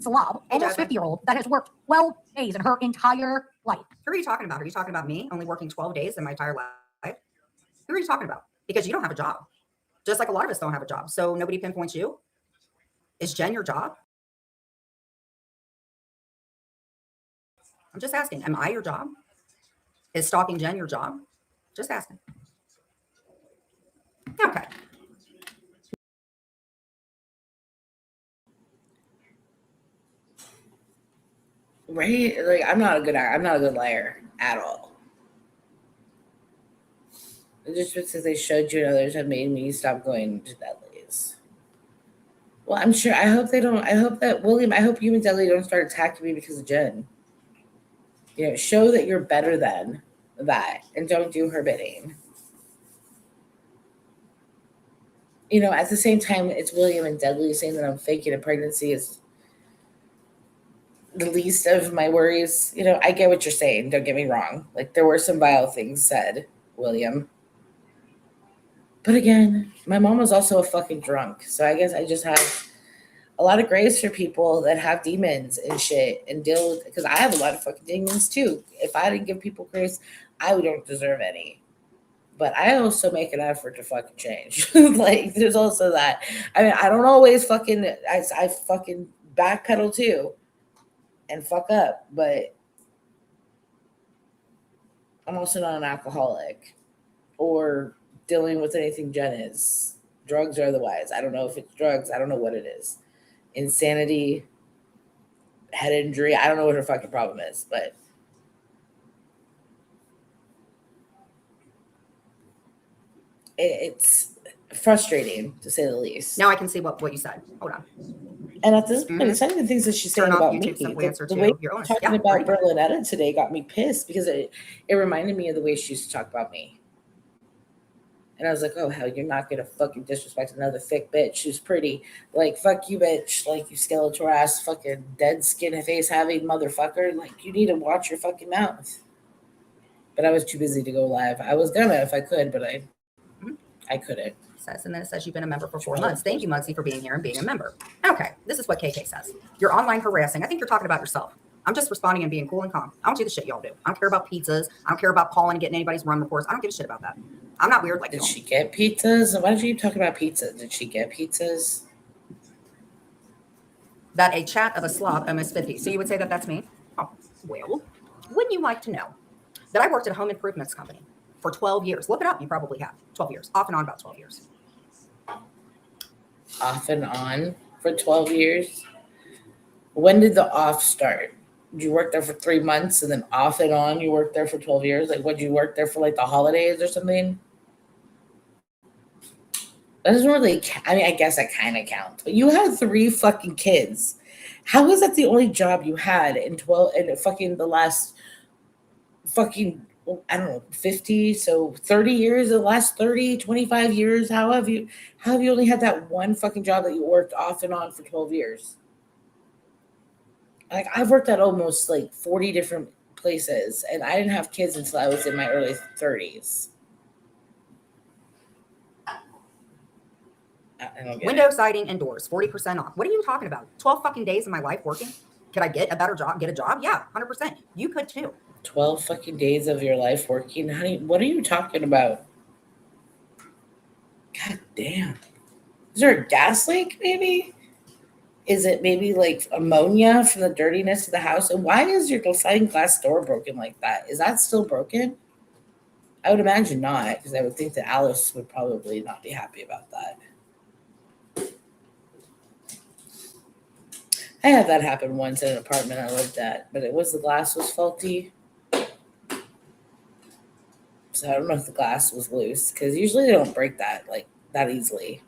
Slob, almost 50-year-old, that has worked 12 days in her entire life. Who are you talking about? Are you talking about me only working 12 days in my entire life? Who are you talking about? Because you don't have a job. Just like a lot of us don't have a job. So nobody pinpoints you. Is Jen your job? I'm just asking. Am I your job? Is stalking Jen your job? Just asking. Okay. Right? Like I'm not a good liar at all. Just because they showed you and others have made me stop going to Dudley's. Well, I'm sure. I hope they don't. I hope that William. I hope you and Dudley don't start attacking me because of Jen. You know, show that you're better than that, and don't do her bidding. You know, at the same time, it's William and Dudley saying that I'm faking a pregnancy is the least of my worries. You know, I get what you're saying. Don't get me wrong. Like there were some vile things said, William. But again, my mom was also a fucking drunk. So I guess I just have a lot of grace for people that have demons and shit and deal with, because I have a lot of fucking demons too. If I didn't give people grace, I don't deserve any. But I also make an effort to fucking change. Like there's also that. I mean, I don't always fucking, I fucking backpedal too and fuck up, but I'm also not an alcoholic or dealing with anything Jen is, drugs or otherwise. I don't know if it's drugs. I don't know what it is. Insanity, head injury. I don't know what her fucking problem is, but it's frustrating to say the least. Now I can see what you said. Hold on. And at this point, it's not even things that she's saying Turn off about YouTube me. simple answer The to way your own. talking Yeah, about right. Berlinetta today got me pissed because it reminded me of the way she used to talk about me. And I was like, oh, hell, you're not going to fucking disrespect another thick bitch who's pretty. Like, fuck you, bitch. Like, you skeletal ass, fucking dead skin face having motherfucker. Like, you need to watch your fucking mouth. But I was too busy to go live. I was gonna if I could, but I couldn't. Says, and then it says you've been a member for 4 months. Thank you, Muggsy, for being here and being a member. Okay, this is what KK says. You're online harassing. I think you're talking about yourself. I'm just responding and being cool and calm. I don't do the shit y'all do. I don't care about pizzas. I don't care about calling and getting anybody's run reports. I don't give a shit about that. I'm not weird like you. Did she get pizzas? Why did you talk about pizza? Did she get pizzas? That a chat of a slob, almost 50. So you would say that that's me? Oh, well, wouldn't you like to know that I worked at a home improvements company for 12 years? Look it up. You probably have. 12 years. Off and on about 12 years. Off and on for 12 years? When did the off start? Did you work there for 3 months and then off and on you worked there for 12 years? Like, what, you work there for like the holidays or something? That doesn't really, I mean, I guess that kind of counts. But you had 3 fucking kids. How is that the only job you had in fucking the last fucking, I don't know, 50, so 30 years, the last 30, 25 years? How have you only had that one fucking job that you worked off and on for 12 years? Like, I've worked at almost like 40 different places, and I didn't have kids until I was in my early 30s. I don't get Window siding and doors, 40% off. What are you talking about? 12 fucking days of my life working? Could I get a better job? Get a job? Yeah, 100%. You could too. 12 fucking days of your life working, honey. What are you talking about? Damn. Is there a gas leak, maybe? Is it maybe like ammonia from the dirtiness of the house? And why is your sliding glass door broken like that? Is that still broken? I would imagine not, because I would think that Alice would probably not be happy about that. I had that happen once in an apartment I lived at, but it was the glass was faulty. So I don't know if the glass was loose, because usually they don't break that like that easily.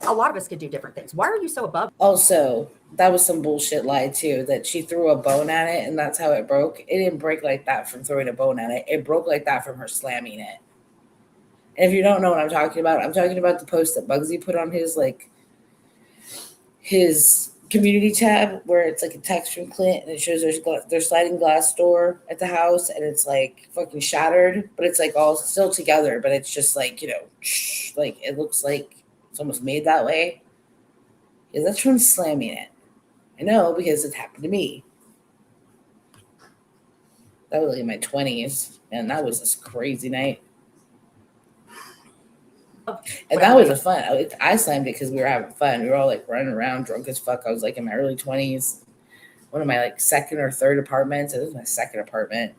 A lot of us could do different things. Why are you so above? Also, that was some bullshit lie too, that she threw a bone at it and that's how it broke. It didn't break like that from throwing a bone at it. It broke like that from her slamming it. And if you don't know what I'm talking about the post that Muggsy put on his community tab, where it's like a text from Clint and it shows there's sliding glass door at the house and it's like fucking shattered, but it's like all still together, but it's just like, you know, like it looks like it's almost made that way. Yeah, that's from slamming it. I know, because it happened to me. That was like in my 20s, and that was this crazy night. And that was a fun. I slammed it because we were having fun. We were all like running around drunk as fuck. I was like in my early 20s. One of my like second or third apartments. It was my second apartment.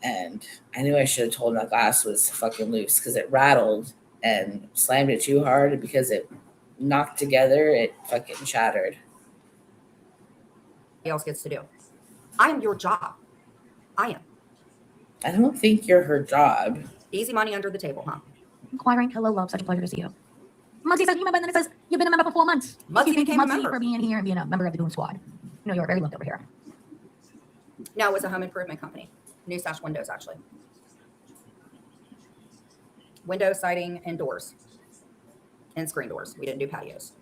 And I knew I should have told him that glass was fucking loose because it rattled and slammed it too hard, and because it knocked together, it fucking shattered. Else gets to do. I am your job. I am. I don't think you're her job. Easy money under the table, huh? Inquiring. Hello, love. Such a pleasure to see you. Muggsy says, you remember, and then it says, you've been a member for 4 months. Muggsy Thank you, became a Muggsy, member. for being here and being a member of the Goon Squad. You know, you're very loved over here. No, it was a home improvement company. New slash windows, actually. Window siding and doors. And screen doors. We didn't do patios.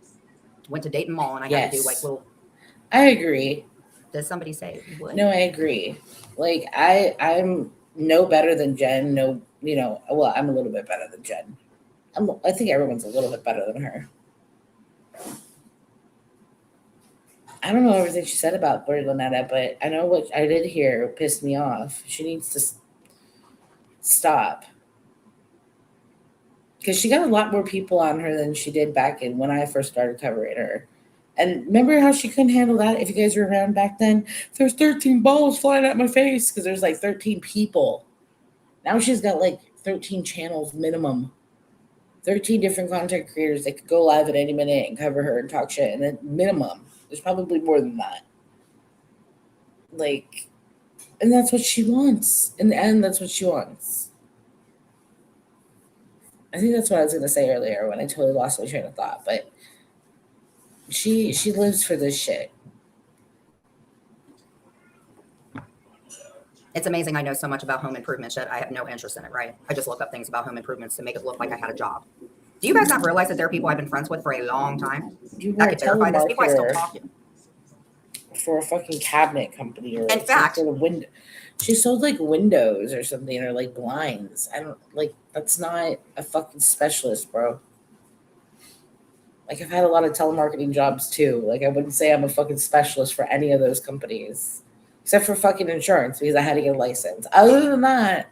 Went to Dayton Mall and I had to do like little. I agree. Does somebody say you would? No, I agree. Like I'm no better than Jen. No, you know, well, I'm a little bit better than Jen. I think everyone's a little bit better than her. I don't know everything she said about Lynetta, but I know what I did hear pissed me off. She needs to stop. Because she got a lot more people on her than she did back in when I first started covering her. And remember how she couldn't handle that? If you guys were around back then, there's 13 balls flying at my face because there's like 13 people. Now she's got like 13 channels minimum. 13 different content creators that could go live at any minute and cover her and talk shit. And then minimum. There's probably more than that. Like, and that's what she wants. In the end, that's what she wants. I think that's what I was going to say earlier when I totally lost my train of thought. But she lives for this shit. It's amazing I know so much about home improvement shit. I have no interest in it, right? I just look up things about home improvements to make it look like I had a job. Do you guys not realize that there are people I've been friends with for a long time? You That were a could verify this. People I still telemarketer talk to. for a fucking cabinet company or In fact- for the window. She sold like windows or something or like blinds. I don't like that's not a fucking specialist, bro. Like I've had a lot of telemarketing jobs too. Like I wouldn't say I'm a fucking specialist for any of those companies. Except for fucking insurance because I had to get a license. Other than that,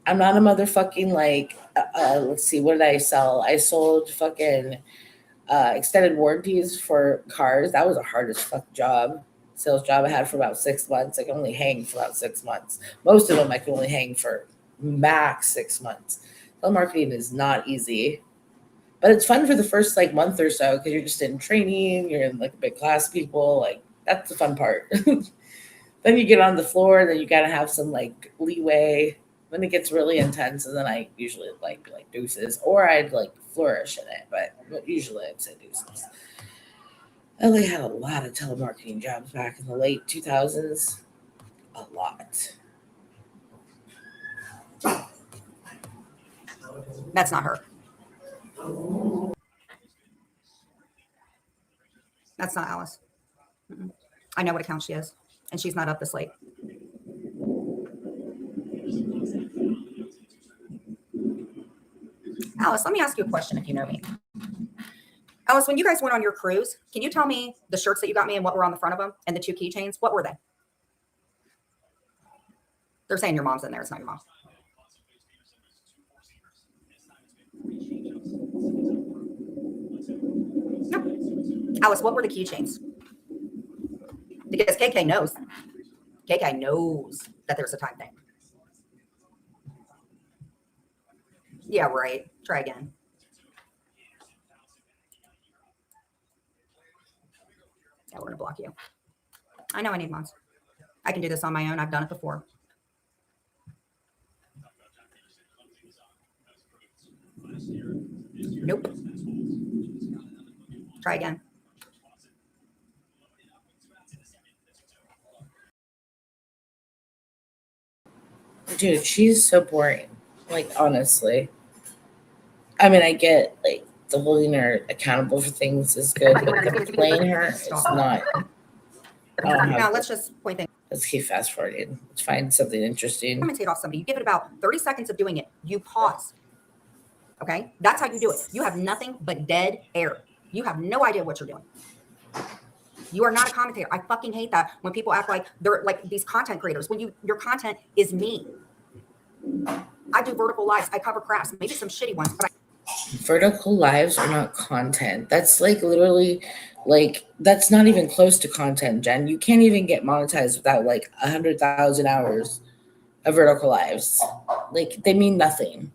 I'm not a motherfucking like let's see, what did I sell? I sold fucking extended warranties for cars. That was the hardest fuck job. Sales job I had for about 6 months. I can only hang for about 6 months. Most of them I can only hang for max 6 months. Telemarketing is not easy. But it's fun for the first like month or so because you're just in training, you're in like a big class of people, like that's the fun part. Then you get on the floor, then you gotta have some like leeway. Then it gets really intense, and then I usually like be like deuces, or I'd like flourish in it, but usually I'd say deuces. I only had a lot of telemarketing jobs back in the late 2000s. A lot. That's not her. That's not Alice. Mm-mm. I know what account she is, and she's not up this late. Alice, let me ask you a question if you know me. Alice, when you guys went on your cruise, can you tell me the shirts that you got me and what were on the front of them and the 2 keychains? What were they? They're saying your mom's in there. It's not your mom. No. Alice, what were the keychains? Because KK knows. KK knows that there's a time thing. Yeah, right. Try again. Yeah, we're gonna block you. I know I need mods. I can do this on my own. I've done it before. Nope. Try again. Dude, she's so boring. Like, honestly. I mean, I get, like, the holding her accountable for things is good, but the playing her is not. Now let's just point things. Let's keep fast forwarding. Let's find something interesting. Commentate off somebody. You give it about 30 seconds of doing it. You pause. Okay? That's how you do it. You have nothing but dead air. You have no idea what you're doing. You are not a commentator. I fucking hate that when people act like they're like these content creators. When your content is me. I do vertical lives. I cover crafts, maybe some shitty ones, but Vertical lives are not content. That's like literally like that's not even close to content, Jen. You can't even get monetized without like 100,000 hours of vertical lives. Like they mean nothing.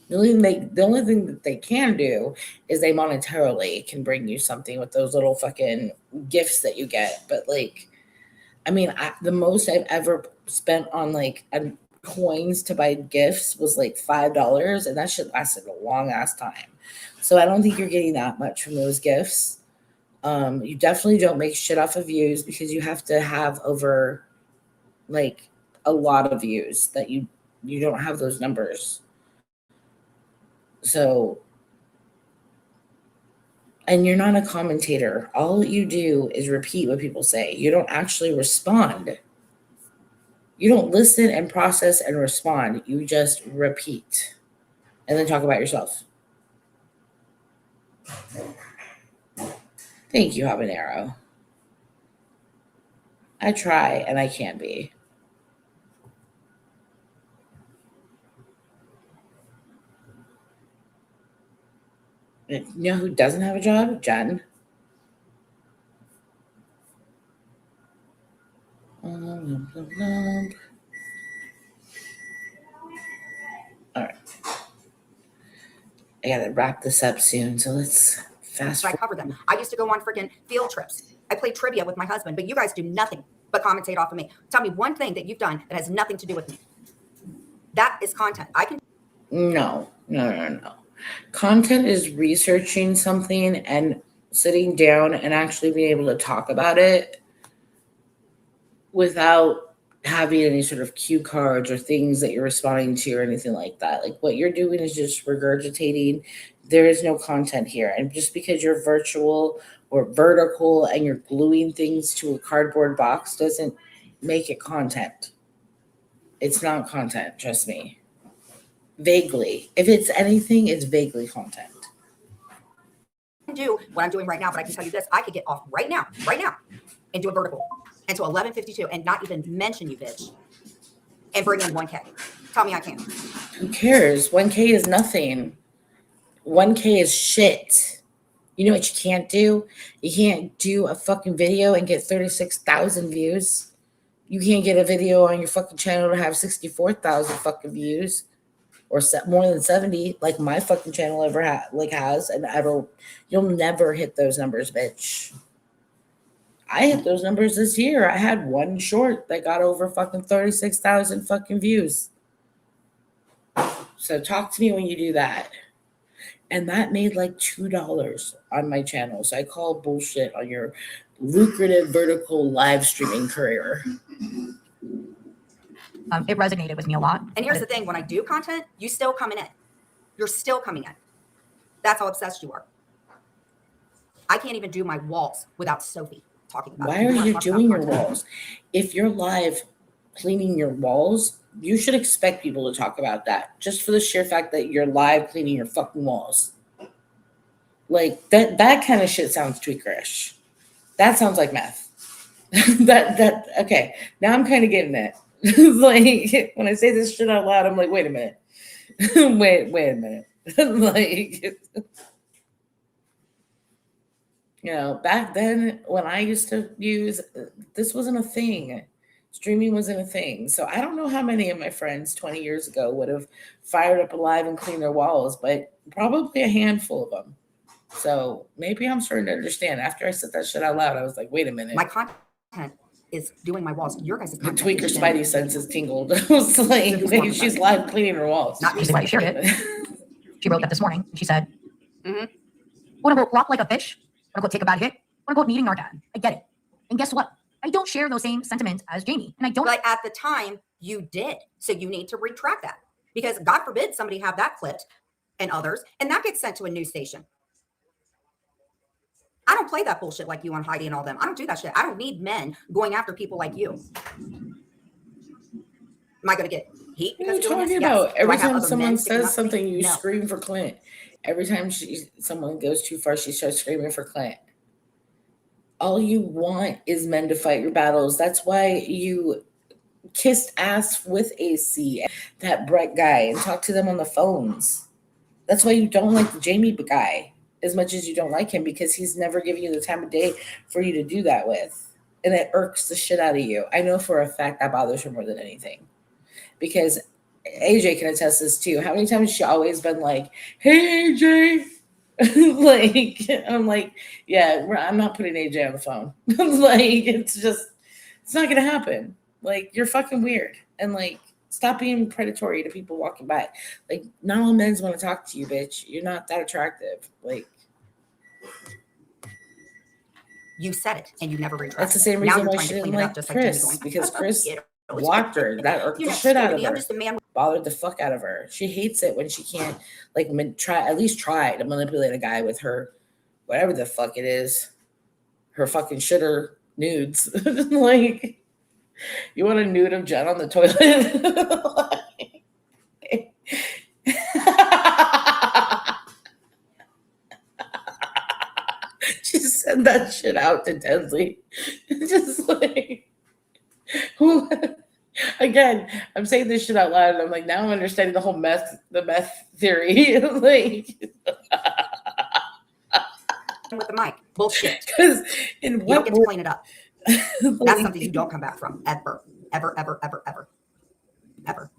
The only thing that they can do is they monetarily can bring you something with those little fucking gifts that you get. But like, I mean, the most I've ever spent on like coins to buy gifts was like $5, and that shit lasted a long ass time. So I don't think you're getting that much from those gifts. You definitely don't make shit off of views because you have to have over like a lot of views that you don't have those numbers. So, and you're not a commentator. All you do is repeat what people say. You don't actually respond. You don't listen and process and respond. You just repeat and then talk about yourself. Thank you, Habanero. I try and I can't be. You know who doesn't have a job? Jen. All right. I gotta wrap this up soon, so let's fast I forward. cover them. I used to go on freaking field trips. I play trivia with my husband, but you guys do nothing but commentate off of me. Tell me one thing that you've done that has nothing to do with me. That is content. I can. No. Content is researching something and sitting down and actually being able to talk about it without having any sort of cue cards or things that you're responding to or anything like that. Like what you're doing is just regurgitating. There is no content here. And just because you're virtual or vertical and you're gluing things to a cardboard box doesn't make it content. It's not content, trust me. Vaguely. If it's anything, it's vaguely content. Do what I'm doing right now, but I can tell you this: I could get off right now, and do a vertical into 11:52 and not even mention you, bitch, and bring in 1K. Tell me I can't. Who cares? 1K is nothing. 1K is shit. You know what you can't do? You can't do a fucking video and get 36,000 views. You can't get a video on your fucking channel to have 64,000 fucking views. Or more than 70, like my fucking channel ever has, and you'll never hit those numbers, bitch. I hit those numbers this year. I had one short that got over fucking 36,000 fucking views. So talk to me when you do that. And that made like $2 on my channel. So I call bullshit on your lucrative vertical live streaming career. It resonated with me a lot. And here's the thing: when I do content, you still coming in. You're still coming in. That's how obsessed you are. I can't even do my walls without Sophie talking about it. Why are you doing your walls? If you're live cleaning your walls, you should expect people to talk about that just for the sheer fact that you're live cleaning your fucking walls. Like that kind of shit sounds tweakerish. That sounds like meth. that okay. Now I'm kind of getting it. Like when I say this shit out loud, I'm like, wait a minute. wait a minute. Like, you know, back then when I used to use, this wasn't a thing. Streaming wasn't a thing. So I don't know how many of my friends 20 years ago would have fired up a live and cleaned their walls, but probably a handful of them. So maybe I'm starting to understand. After I said that shit out loud, I was like, wait a minute. My content is doing my walls. Your guys' The content. tweaker is spidey senses tingled. I was like, Who's wait, talking she's about live cleaning her walls. Not me. She's like, shared it. She wrote that this morning. She said, quote unquote, flop like a fish, quote unquote, take a bad hit, quote unquote, needing Narcan. I get it. And guess what? I don't share those same sentiments as Jamie. And I don't. But at the time, you did. So you need to retract that. Because God forbid somebody have that clipped and others, and that gets sent to a news station. I don't play that bullshit like you on Heidi and all them. I don't do that shit. I don't need men going after people like you. Am I going to get heat? What are you Because of doing talking this? about? Yes. Do Every I have time other someone men sticking says up for me? something, you No. scream for Clint. Every time someone goes too far, she starts screaming for Clint. All you want is men to fight your battles. That's why you kissed ass with AC, that Brett guy, and talked to them on the phones. That's why you don't like the Jamie guy as much as you don't like him, because he's never giving you the time of day for you to do that with. And it irks the shit out of you. I know for a fact that bothers her more than anything. Because AJ can attest this too. How many times has she always been like, hey, AJ? Like, I'm like, yeah, I'm not putting AJ on the phone. Like, it's not going to happen. Like, you're fucking weird. And like, stop being predatory to people walking by. Like, not all men want to talk to you, bitch. You're not that attractive. Like, You said it, and you never retracted. that's the same Now reason you're why trying she to didn't clean it like up, just like Jamie Chris, going, because Chris you know, blocked her. That irked you're the not shit out stupid. of her. I'm just a man. Bothered the fuck out of her. She hates it when she can't like at least try to manipulate a guy with her, whatever the fuck it is, her fucking shitter nudes. Like, you want a nude of Jen on the toilet? She sent that shit out to Tensley. Just like, who? Again, I'm saying this shit out loud, and I'm like, now I'm understanding the whole meth theory. Like, With the mic. Bullshit. because in You don't what get to clean it up. That's like, something you don't come back from. Ever. Ever, ever, ever, ever. Ever.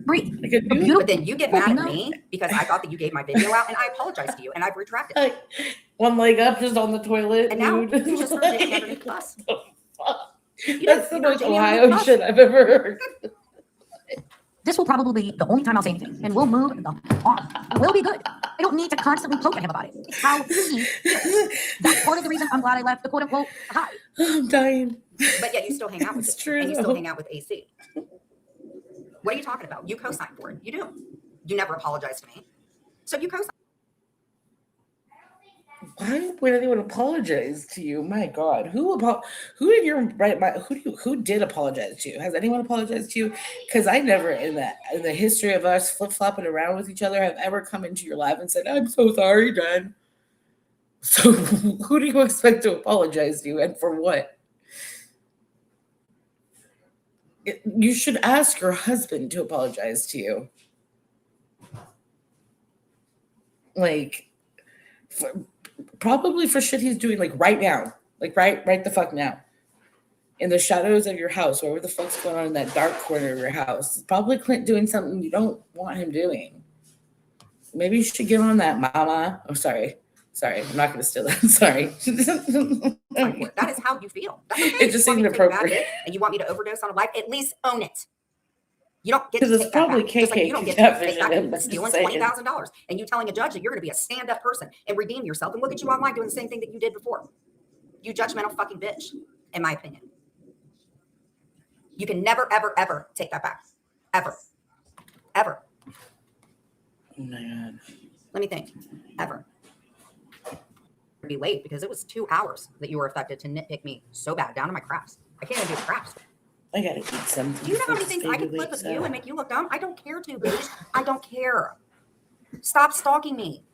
Breathe. like a You're nude- beautiful. But then you get mad at me because I thought that you gave my video out, and I apologized to you, and I've retracted. like one leg up, just on the toilet. And now nude. you just heard Jamie underneath the bus. Fuck. You That's didn't- the you heard most Jamie Ohio underneath the bus. shit I've ever heard. This will probably be the only time I'll say anything, and we'll move on. We'll be good. I don't need to constantly poke at him about it. It's how he feels. That's part of the reason I'm glad I left the quote unquote high. I'm dying. But yet you still hang out with It's it. true, And you though. still hang out with AC. What are you talking about? You co-signed for it. You do. You never apologized to me. So you co-signed. Why would anyone apologize to you? My God, who in your right mind? Who did apologize to you? Has anyone apologized to you? Because I never, in the history of us flip flopping around with each other, have ever come into your life and said, "I'm so sorry, Jen." So who do you expect to apologize to you, and for what? You should ask your husband to apologize to you. Like, probably for shit he's doing, like right now, like right the fuck now, in the shadows of your house, whatever the fuck's going on in that dark corner of your house. It's probably Clint doing something you don't want him doing. Maybe you should get on that, mama. Oh, sorry, I'm not gonna steal that. Sorry. That is how you feel. That's okay. It just You want seemed me to take a bad appropriate. hit and you want me to overdose on a life? At least own it. You don't get to Because it's take that probably back. Just like KK you don't get catfishing to take him, back I'm stealing just saying. $20,000 and you telling a judge that you're going to be a stand-up person and redeem yourself, and look at you online doing the same thing that you did before. You judgmental fucking bitch, in my opinion. You can never, ever, ever take that back. Ever. Ever. Oh my God. Let me think. Ever. Be late because it was 2 hours that you were affected to nitpick me so bad down to my crafts. I can't even do crafts. I gotta eat something. Do you know how many things I can flip with you and make you look dumb? I don't care to, bitch. I don't care. Stop stalking me.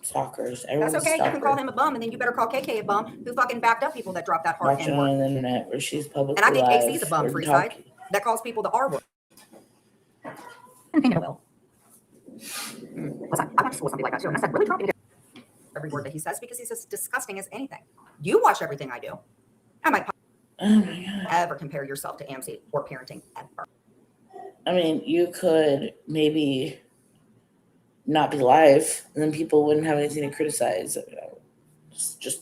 Stalkers. That's Everyone's okay. a You can call stalker. him a bum, and then you better call KK a bum who fucking backed up people that dropped that hard Watching N-word. on the internet where she's publicly And I think live KC's a bum, or Freeside, talking. that calls people the R word. I think it will. I went to school with somebody like that too, and I said, really, Trump? Every word that he says because he's as disgusting as anything. You watch everything I do. I might Oh my god. ever compare yourself to AMC or parenting ever. I mean, you could maybe not be live, and then people wouldn't have anything to criticize. You know, just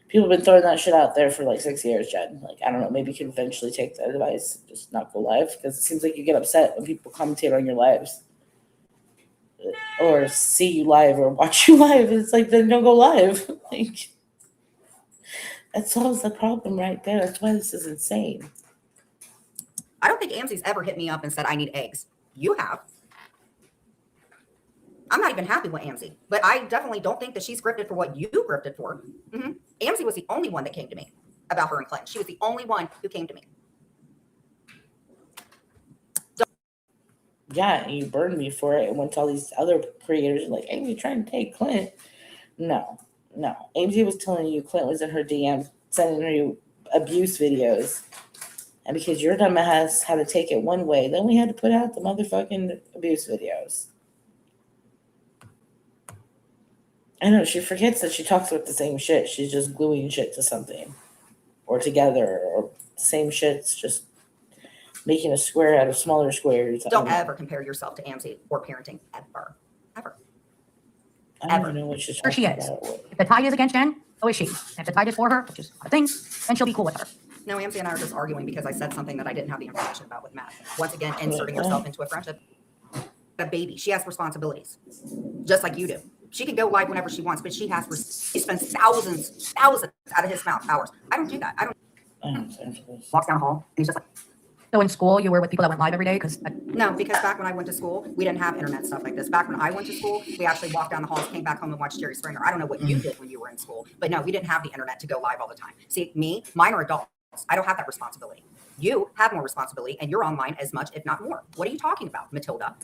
people have been throwing that shit out there for like 6 years, Jen. Like, I don't know, maybe you can eventually take that advice, just not go live, because it seems like you get upset when people commentate on your lives or see you live or watch you live. It's like, then don't go live. Like, that solves the problem right there. That's why this is insane. I don't think AMC's ever hit me up and said, I need eggs. You have. I'm not even happy with AMC, but I definitely don't think that she's scripted for what you scripted for. AMC was the only one that came to me about her and Clinton. She was the only one who came to me. Yeah, and you burned me for it and went to all these other creators like, hey, you're trying to take Clint. No. AMC was telling you Clint was in her DM sending her you abuse videos. And because your dumbass had to take it one way, then we had to put out the motherfucking abuse videos. I know, she forgets that she talks about the same shit. She's just gluing shit to something. Or together. Or the same shit's just making a square out of smaller squares. Don't ever compare yourself to AMC or parenting ever. Ever. I don't even know what she's Sure she talking is. about. If the tide is against Jen, so is she. And if the tide is for her, which is a thing, then she'll be cool with her. No, AMC and I are just arguing because I said something that I didn't have the information about with Matt. Once again, inserting herself into a friendship. A baby. She has responsibilities. Just like you do. She can go live whenever she wants, but she spends thousands out of his mouth hours. I don't do that. I don't. Walks down the hall and he's just like, So in school, you were with people that went live every day? Because no, because back when I went to school, we didn't have internet stuff like this. Back when I went to school, we actually walked down the halls, came back home and watched Jerry Springer. I don't know what you did when you were in school, but no, we didn't have the internet to go live all the time. See, mine are adults. I don't have that responsibility. You have more responsibility and you're online as much, if not more. What are you talking about, Matilda?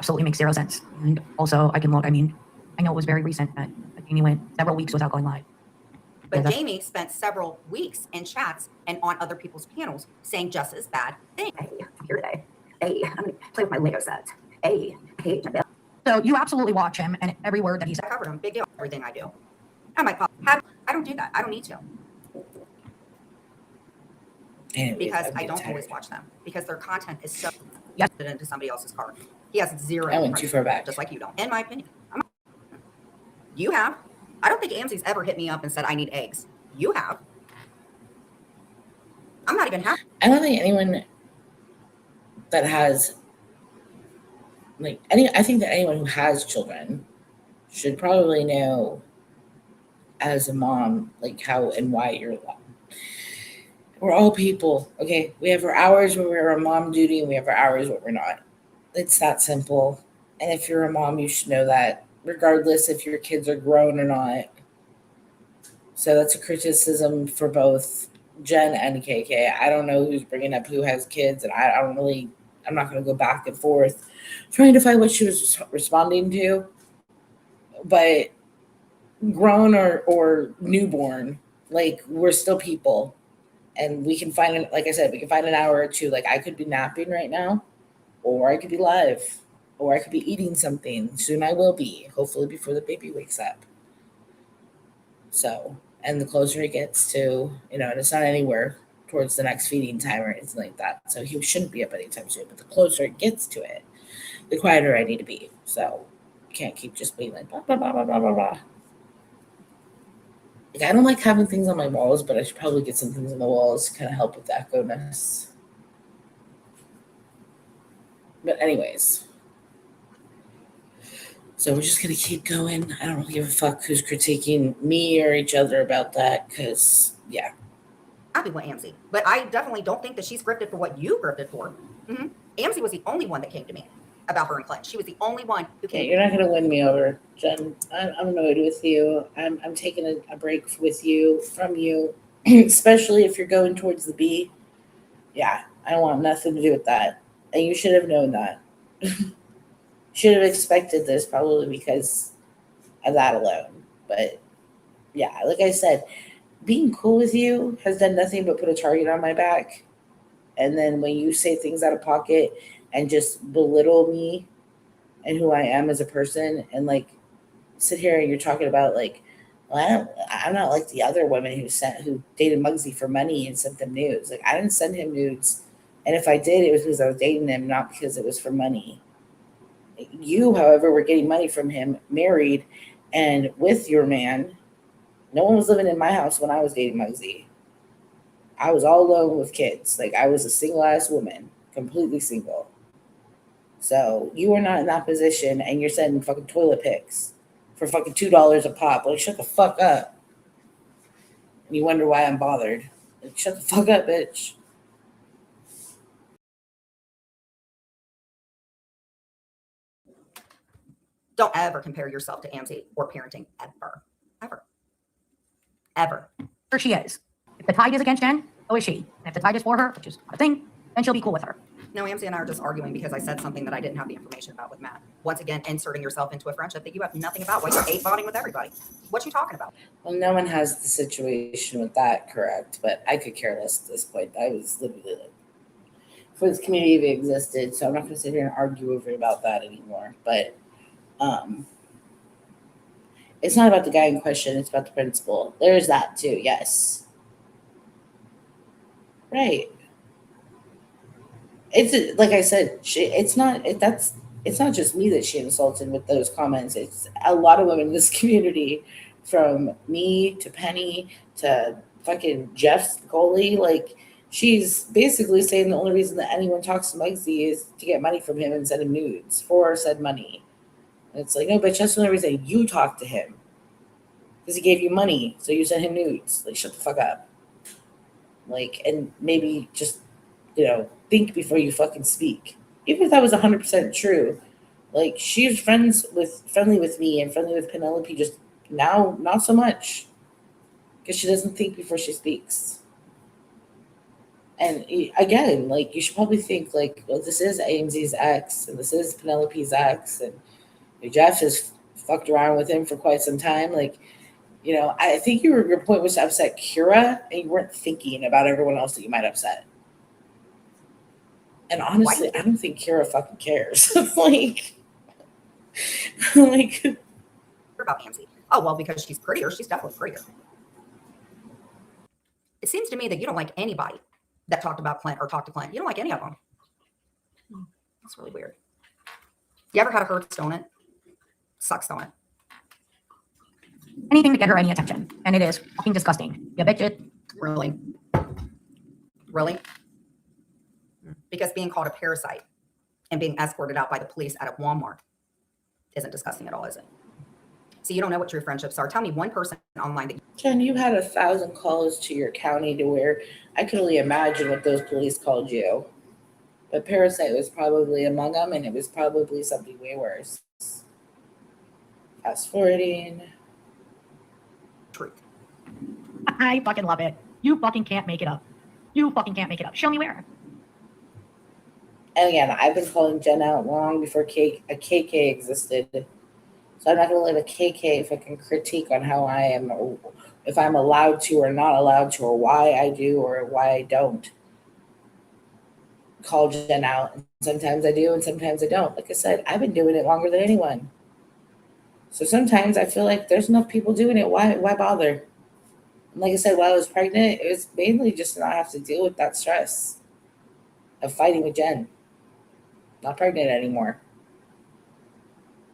absolutely makes zero sense. And also, I can look. I mean, I know it was very recent that Jamie went several weeks without going live. But Jamie spent several weeks in chats and on other people's panels saying just as bad things. Hey, I'm here today. Hey, I'm going to play with my Lego set. Hey, I hate my bill. So you absolutely watch him and every word that he said. I covered him. Big deal. Everything I do. I might pop. I don't do that. I don't need to. Anyways, Because I'm I don't tired. always watch them. Because their content is so Yes. put into somebody else's car. He has zero. I went too far back. Just like you don't. In my opinion. You have. I don't think AMC's ever hit me up and said, I need eggs. You have. I'm not even happy. I don't think anyone that has I think that anyone who has children should probably know as a mom, like how and why you're allowed. We're all people, okay? We have our hours where we're on mom duty and we have our hours where we're not. It's that simple. And if you're a mom, you should know that, regardless if your kids are grown or not. So that's a criticism for both Jen and KK. I don't know who's bringing up who has kids, and I'm not going to go back and forth trying to find what she was responding to. But grown or newborn, like, we're still people. And we can find, like I said, we can find an hour or two. Like, I could be napping right now, or I could be live, or I could be eating something. Soon I will be, hopefully before the baby wakes up. So, and the closer it gets to, and it's not anywhere towards the next feeding time or anything like that. So he shouldn't be up anytime soon. But the closer it gets to it, the quieter I need to be. So I can't keep just being like, blah, blah, blah, blah, blah, blah, blah. Like, I don't like having things on my walls, but I should probably get some things on the walls to kind of help with the echo-ness. But anyways. So we're just going to keep going. I don't really give a fuck who's critiquing me or each other about that, because, yeah. Happy with AMC. But I definitely don't think that she's scripted for what you scripted for. AMC was the only one that came to me about her and Clinton. She was the only one who Yeah, came. you're not going to win me over, Jen. I'm annoyed with you. I'm taking a break with you, from you, especially if you're going towards the B. Yeah, I want nothing to do with that. And you should have known that. Should have expected this, probably, because of that alone. But yeah, like I said, being cool with you has done nothing but put a target on my back. And then when you say things out of pocket and just belittle me and who I am as a person, and like sit here and you're talking about like, well, I'm not like the other women who dated Muggsy for money and sent them nudes. Like I didn't send him nudes, and if I did, it was because I was dating him, not because it was for money. You, however, were getting money from him, married, and with your man. No one was living in my house when I was dating Muggsy. I was all alone with kids. Like I was a single ass woman, completely single. So you are not in that position, and you're sending fucking toilet pics for fucking $2 a pop. Like shut the fuck up. And you wonder why I'm bothered. Like shut the fuck up, bitch. Don't ever compare yourself to Amzi or parenting ever. Ever. Ever. There she is. If the tide is against Jen, so is she. And if the tide is for her, which is not a thing, then she'll be cool with her. No, Amzi and I are just arguing because I said something that I didn't have the information about with Matt. Once again, inserting yourself into a friendship that you have nothing about while you're hate bonding with everybody. What you talking about? Well, no one has the situation with that correct, but I could care less at this point. I was literally like, for this community even existed, so I'm not going to sit here and argue over about that anymore. But it's not about the guy in question; it's about the principal. There's that too. Yes, right. It's like I said, it's not just me that she insulted with those comments. It's a lot of women in this community, from me to Penny to fucking Jeff's goalie. Like she's basically saying the only reason that anyone talks to Muggsy is to get money from him and send him nudes for said money. And it's like, no, bitch, that's the only reason you talk to him, because he gave you money, so you sent him nudes. Like shut the fuck up. Like, and maybe just think before you fucking speak. Even if that was 100% true, like she's friendly with me and friendly with Penelope, just now not so much, because she doesn't think before she speaks. And again, like you should probably think like, well, this is AMZ's ex and this is Penelope's ex, and Jeff has fucked around with him for quite some time. Like, I think your point was to upset Kira, and you weren't thinking about everyone else that you might upset. And honestly, I don't think Kira fucking cares. like About Amzi. Oh, well, because she's prettier. She's definitely prettier. It seems to me that you don't like anybody that talked about Clint or talked to Clint. You don't like any of them. That's really weird. You ever had a hurt stomach? Sucks, don't it? Anything to get her any attention. And it is fucking disgusting. You bitch it. Really? Really? Because being called a parasite and being escorted out by the police at a Walmart isn't disgusting at all, is it? So you don't know what true friendships are. Tell me one person online that Jen, you had 1,000 calls to your county to where I could only imagine what those police called you. But parasite was probably among them, and it was probably something way worse. Fast forwarding. truth. I fucking love it. You fucking can't make it up. You fucking can't make it up. Show me where. And again, I've been calling Jen out long before a KK existed. So I'm not going to let a KK fucking critique on how I am, or if I'm allowed to or not allowed to, or why I do or why I don't call Jen out. Sometimes I do and sometimes I don't. Like I said, I've been doing it longer than anyone. So sometimes I feel like there's enough people doing it. Why bother? And like I said, while I was pregnant, it was mainly just to not have to deal with that stress of fighting with Jen. Not pregnant anymore.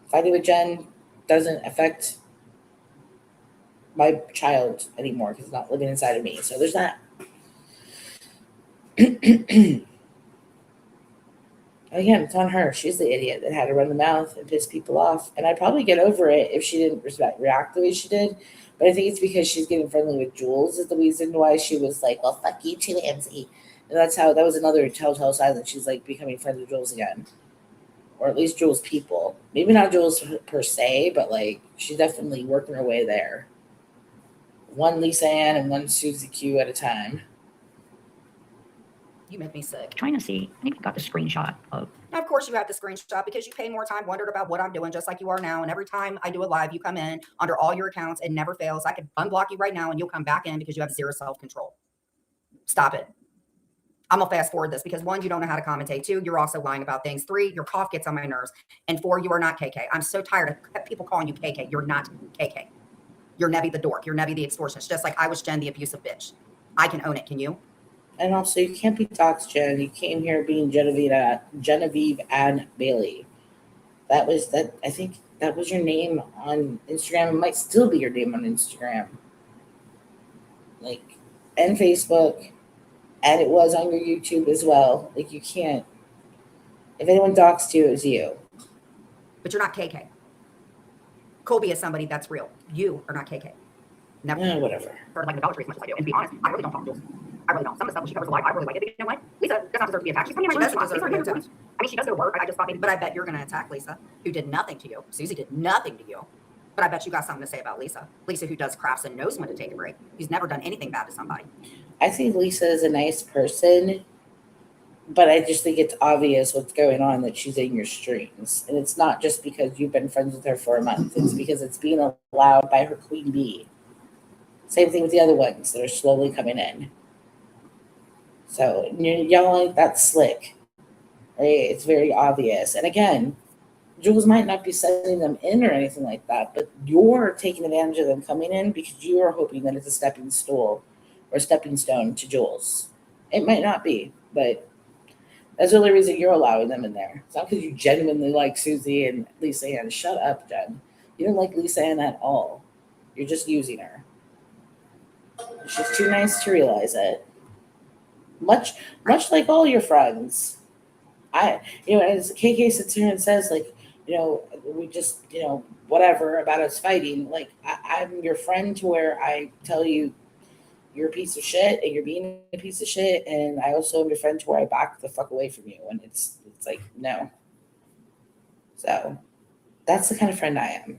Fighting with Jen doesn't affect my child anymore because it's not living inside of me. So there's that. Again, it's on her. She's the idiot that had to run the mouth and piss people off. And I'd probably get over it if she didn't react the way she did. But I think it's because she's getting friendly with Jules is the reason why she was like, well, fuck you too, MC. And that was another telltale sign that she's like becoming friends with Jules again. Or at least Jules people. Maybe not Jules per se, but like she's definitely working her way there. One Lisa Ann and one Susie Q at a time. You make me sick. Trying to see. I think I got the screenshot of. Now, of course, you have the screenshot because you pay more time, wondered about what I'm doing, just like you are now. And every time I do a live, you come in under all your accounts. It never fails. I could unblock you right now and you'll come back in because you have zero self-control. Stop it. I'm going to fast forward this because 1, you don't know how to commentate. 2, you're also lying about things. 3, your cough gets on my nerves. And 4, you are not KK. I'm so tired of people calling you KK. You're not KK. You're Nevi the dork. You're Nevi the extortionist. Just like I was Jen the abusive bitch. I can own it. Can you? And also, you can't be doxed, Jen. You came here being Genevieve Ann Bailey. That was that. I think that was your name on Instagram. It might still be your name on Instagram, like, and Facebook, and it was on your YouTube as well. Like, you can't. If anyone doxed you, it was you. But you're not KK. Colby is somebody that's real. You are not KK. Never. Whatever. Heard like the Dollar Tree as much as I do. And to be honest, I really don't talk to Jules. I really don't. Some of the stuff she covers live, I really like it. But you know what? Lisa does not deserve to be attacked. She's coming in my She doesn't deserve to be attacked. I mean, she does go to work. I just thought maybe, but I bet you're going to attack Lisa, who did nothing to you. Susie did nothing to you. But I bet you got something to say about Lisa. Lisa, who does crafts and knows when to take a break. Who's never done anything bad to somebody. I think Lisa is a nice person, but I just think it's obvious what's going on, that she's in your streams. And it's not just because you've been friends with her for a month. It's because it's being allowed by her queen bee. Same thing with the other ones that are slowly coming in. So y'all like that's slick. Right? It's very obvious. And again, Jules might not be sending them in or anything like that, but you're taking advantage of them coming in because you are hoping that it's a stepping stool or stepping stone to Jules. It might not be, but that's the only reason you're allowing them in there. It's not because you genuinely like Susie and Lisa Ann. Shut up, Jen. You don't like Lisa Ann at all. You're just using her. She's too nice to realize it. Much like all your friends. As KK sits here and says, like, we just, whatever about us fighting. Like, I'm your friend to where I tell you you're a piece of shit and you're being a piece of shit. And I also am your friend to where I back the fuck away from you. And it's like, no. So that's the kind of friend I am.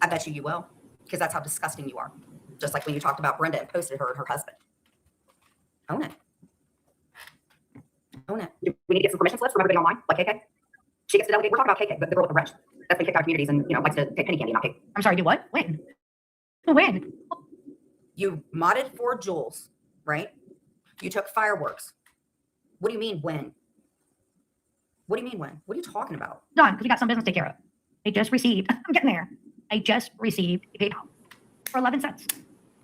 I bet you will. Because that's how disgusting you are. Just like when you talked about Brenda and posted her and her husband. Own it. Own it. We need to get some permission slips from everybody online, like KK. She gets to delegate. We're talking about KK, the girl with the wrench. That's been kicked out of communities and, likes to take penny candy, not cake. I'm sorry, do what? When? When? You modded for Jules, right? You took fireworks. What do you mean when? What do you mean when? What are you talking about? Done, because we got some business to take care of. I just received, I'm getting there. I just received a PayPal for 11 cents.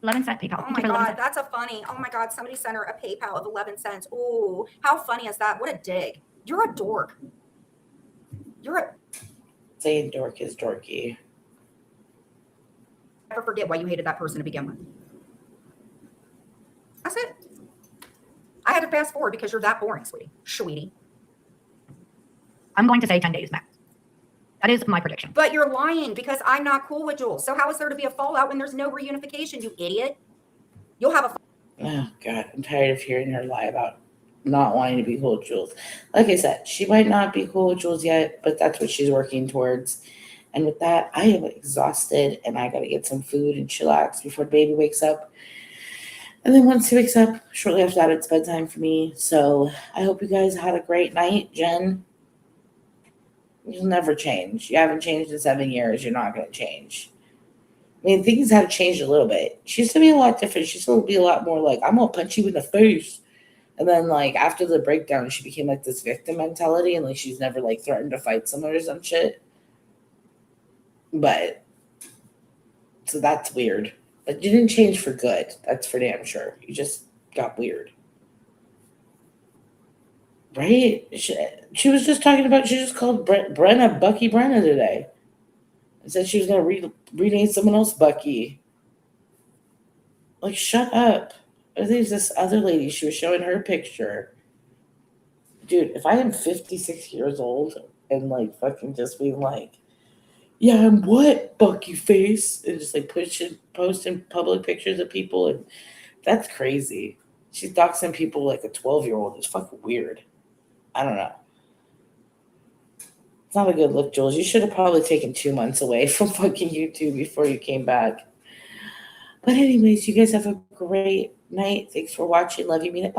11 cent PayPal. Oh my God, that's a funny. Oh my God, somebody sent her a PayPal of 11 cents. Ooh, how funny is that? What a dig. You're a dork. Saying dork is dorky. Never forget why you hated that person to begin with. That's it. I had to fast forward because you're that boring, sweetie. I'm going to say 10 days max. That is my prediction. But you're lying because I'm not cool with Jules. So how is there to be a fallout when there's no reunification, you idiot? You'll have a... Oh, God, I'm tired of hearing her lie about not wanting to be cool with Jules. Like I said, she might not be cool with Jules yet, but that's what she's working towards. And with that, I am exhausted, and I got to get some food and chillax before the baby wakes up. And then once he wakes up, shortly after that, it's bedtime for me. So I hope you guys had a great night. Jen, you'll never change. You haven't changed in 7 years. You're not going to change. I mean, things have changed a little bit. She used to be a lot different. She used to be a lot more like, I'm going to punch you in the face. And then, like, after the breakdown, she became, like, this victim mentality. And, like, she's never, like, threatened to fight someone or some shit. But, so that's weird. But you didn't change for good. That's for damn sure. You just got weird. Right? She was just talking about, she just called Brenna Bucky Brenna today. And said she was going to rename someone else Bucky. Like, shut up. I think this other lady, she was showing her picture. Dude, if I am 56 years old and, like, fucking just being like, yeah, I'm what, Bucky face? And just, like, posting public pictures of people. And that's crazy. She's doxing people like a 12-year-old. It's fucking weird. I don't know. It's not a good look, Jules. You should have probably taken 2 months away from fucking YouTube before you came back. But anyways, you guys have a great night. Thanks for watching. Love you. Mean it. Bye.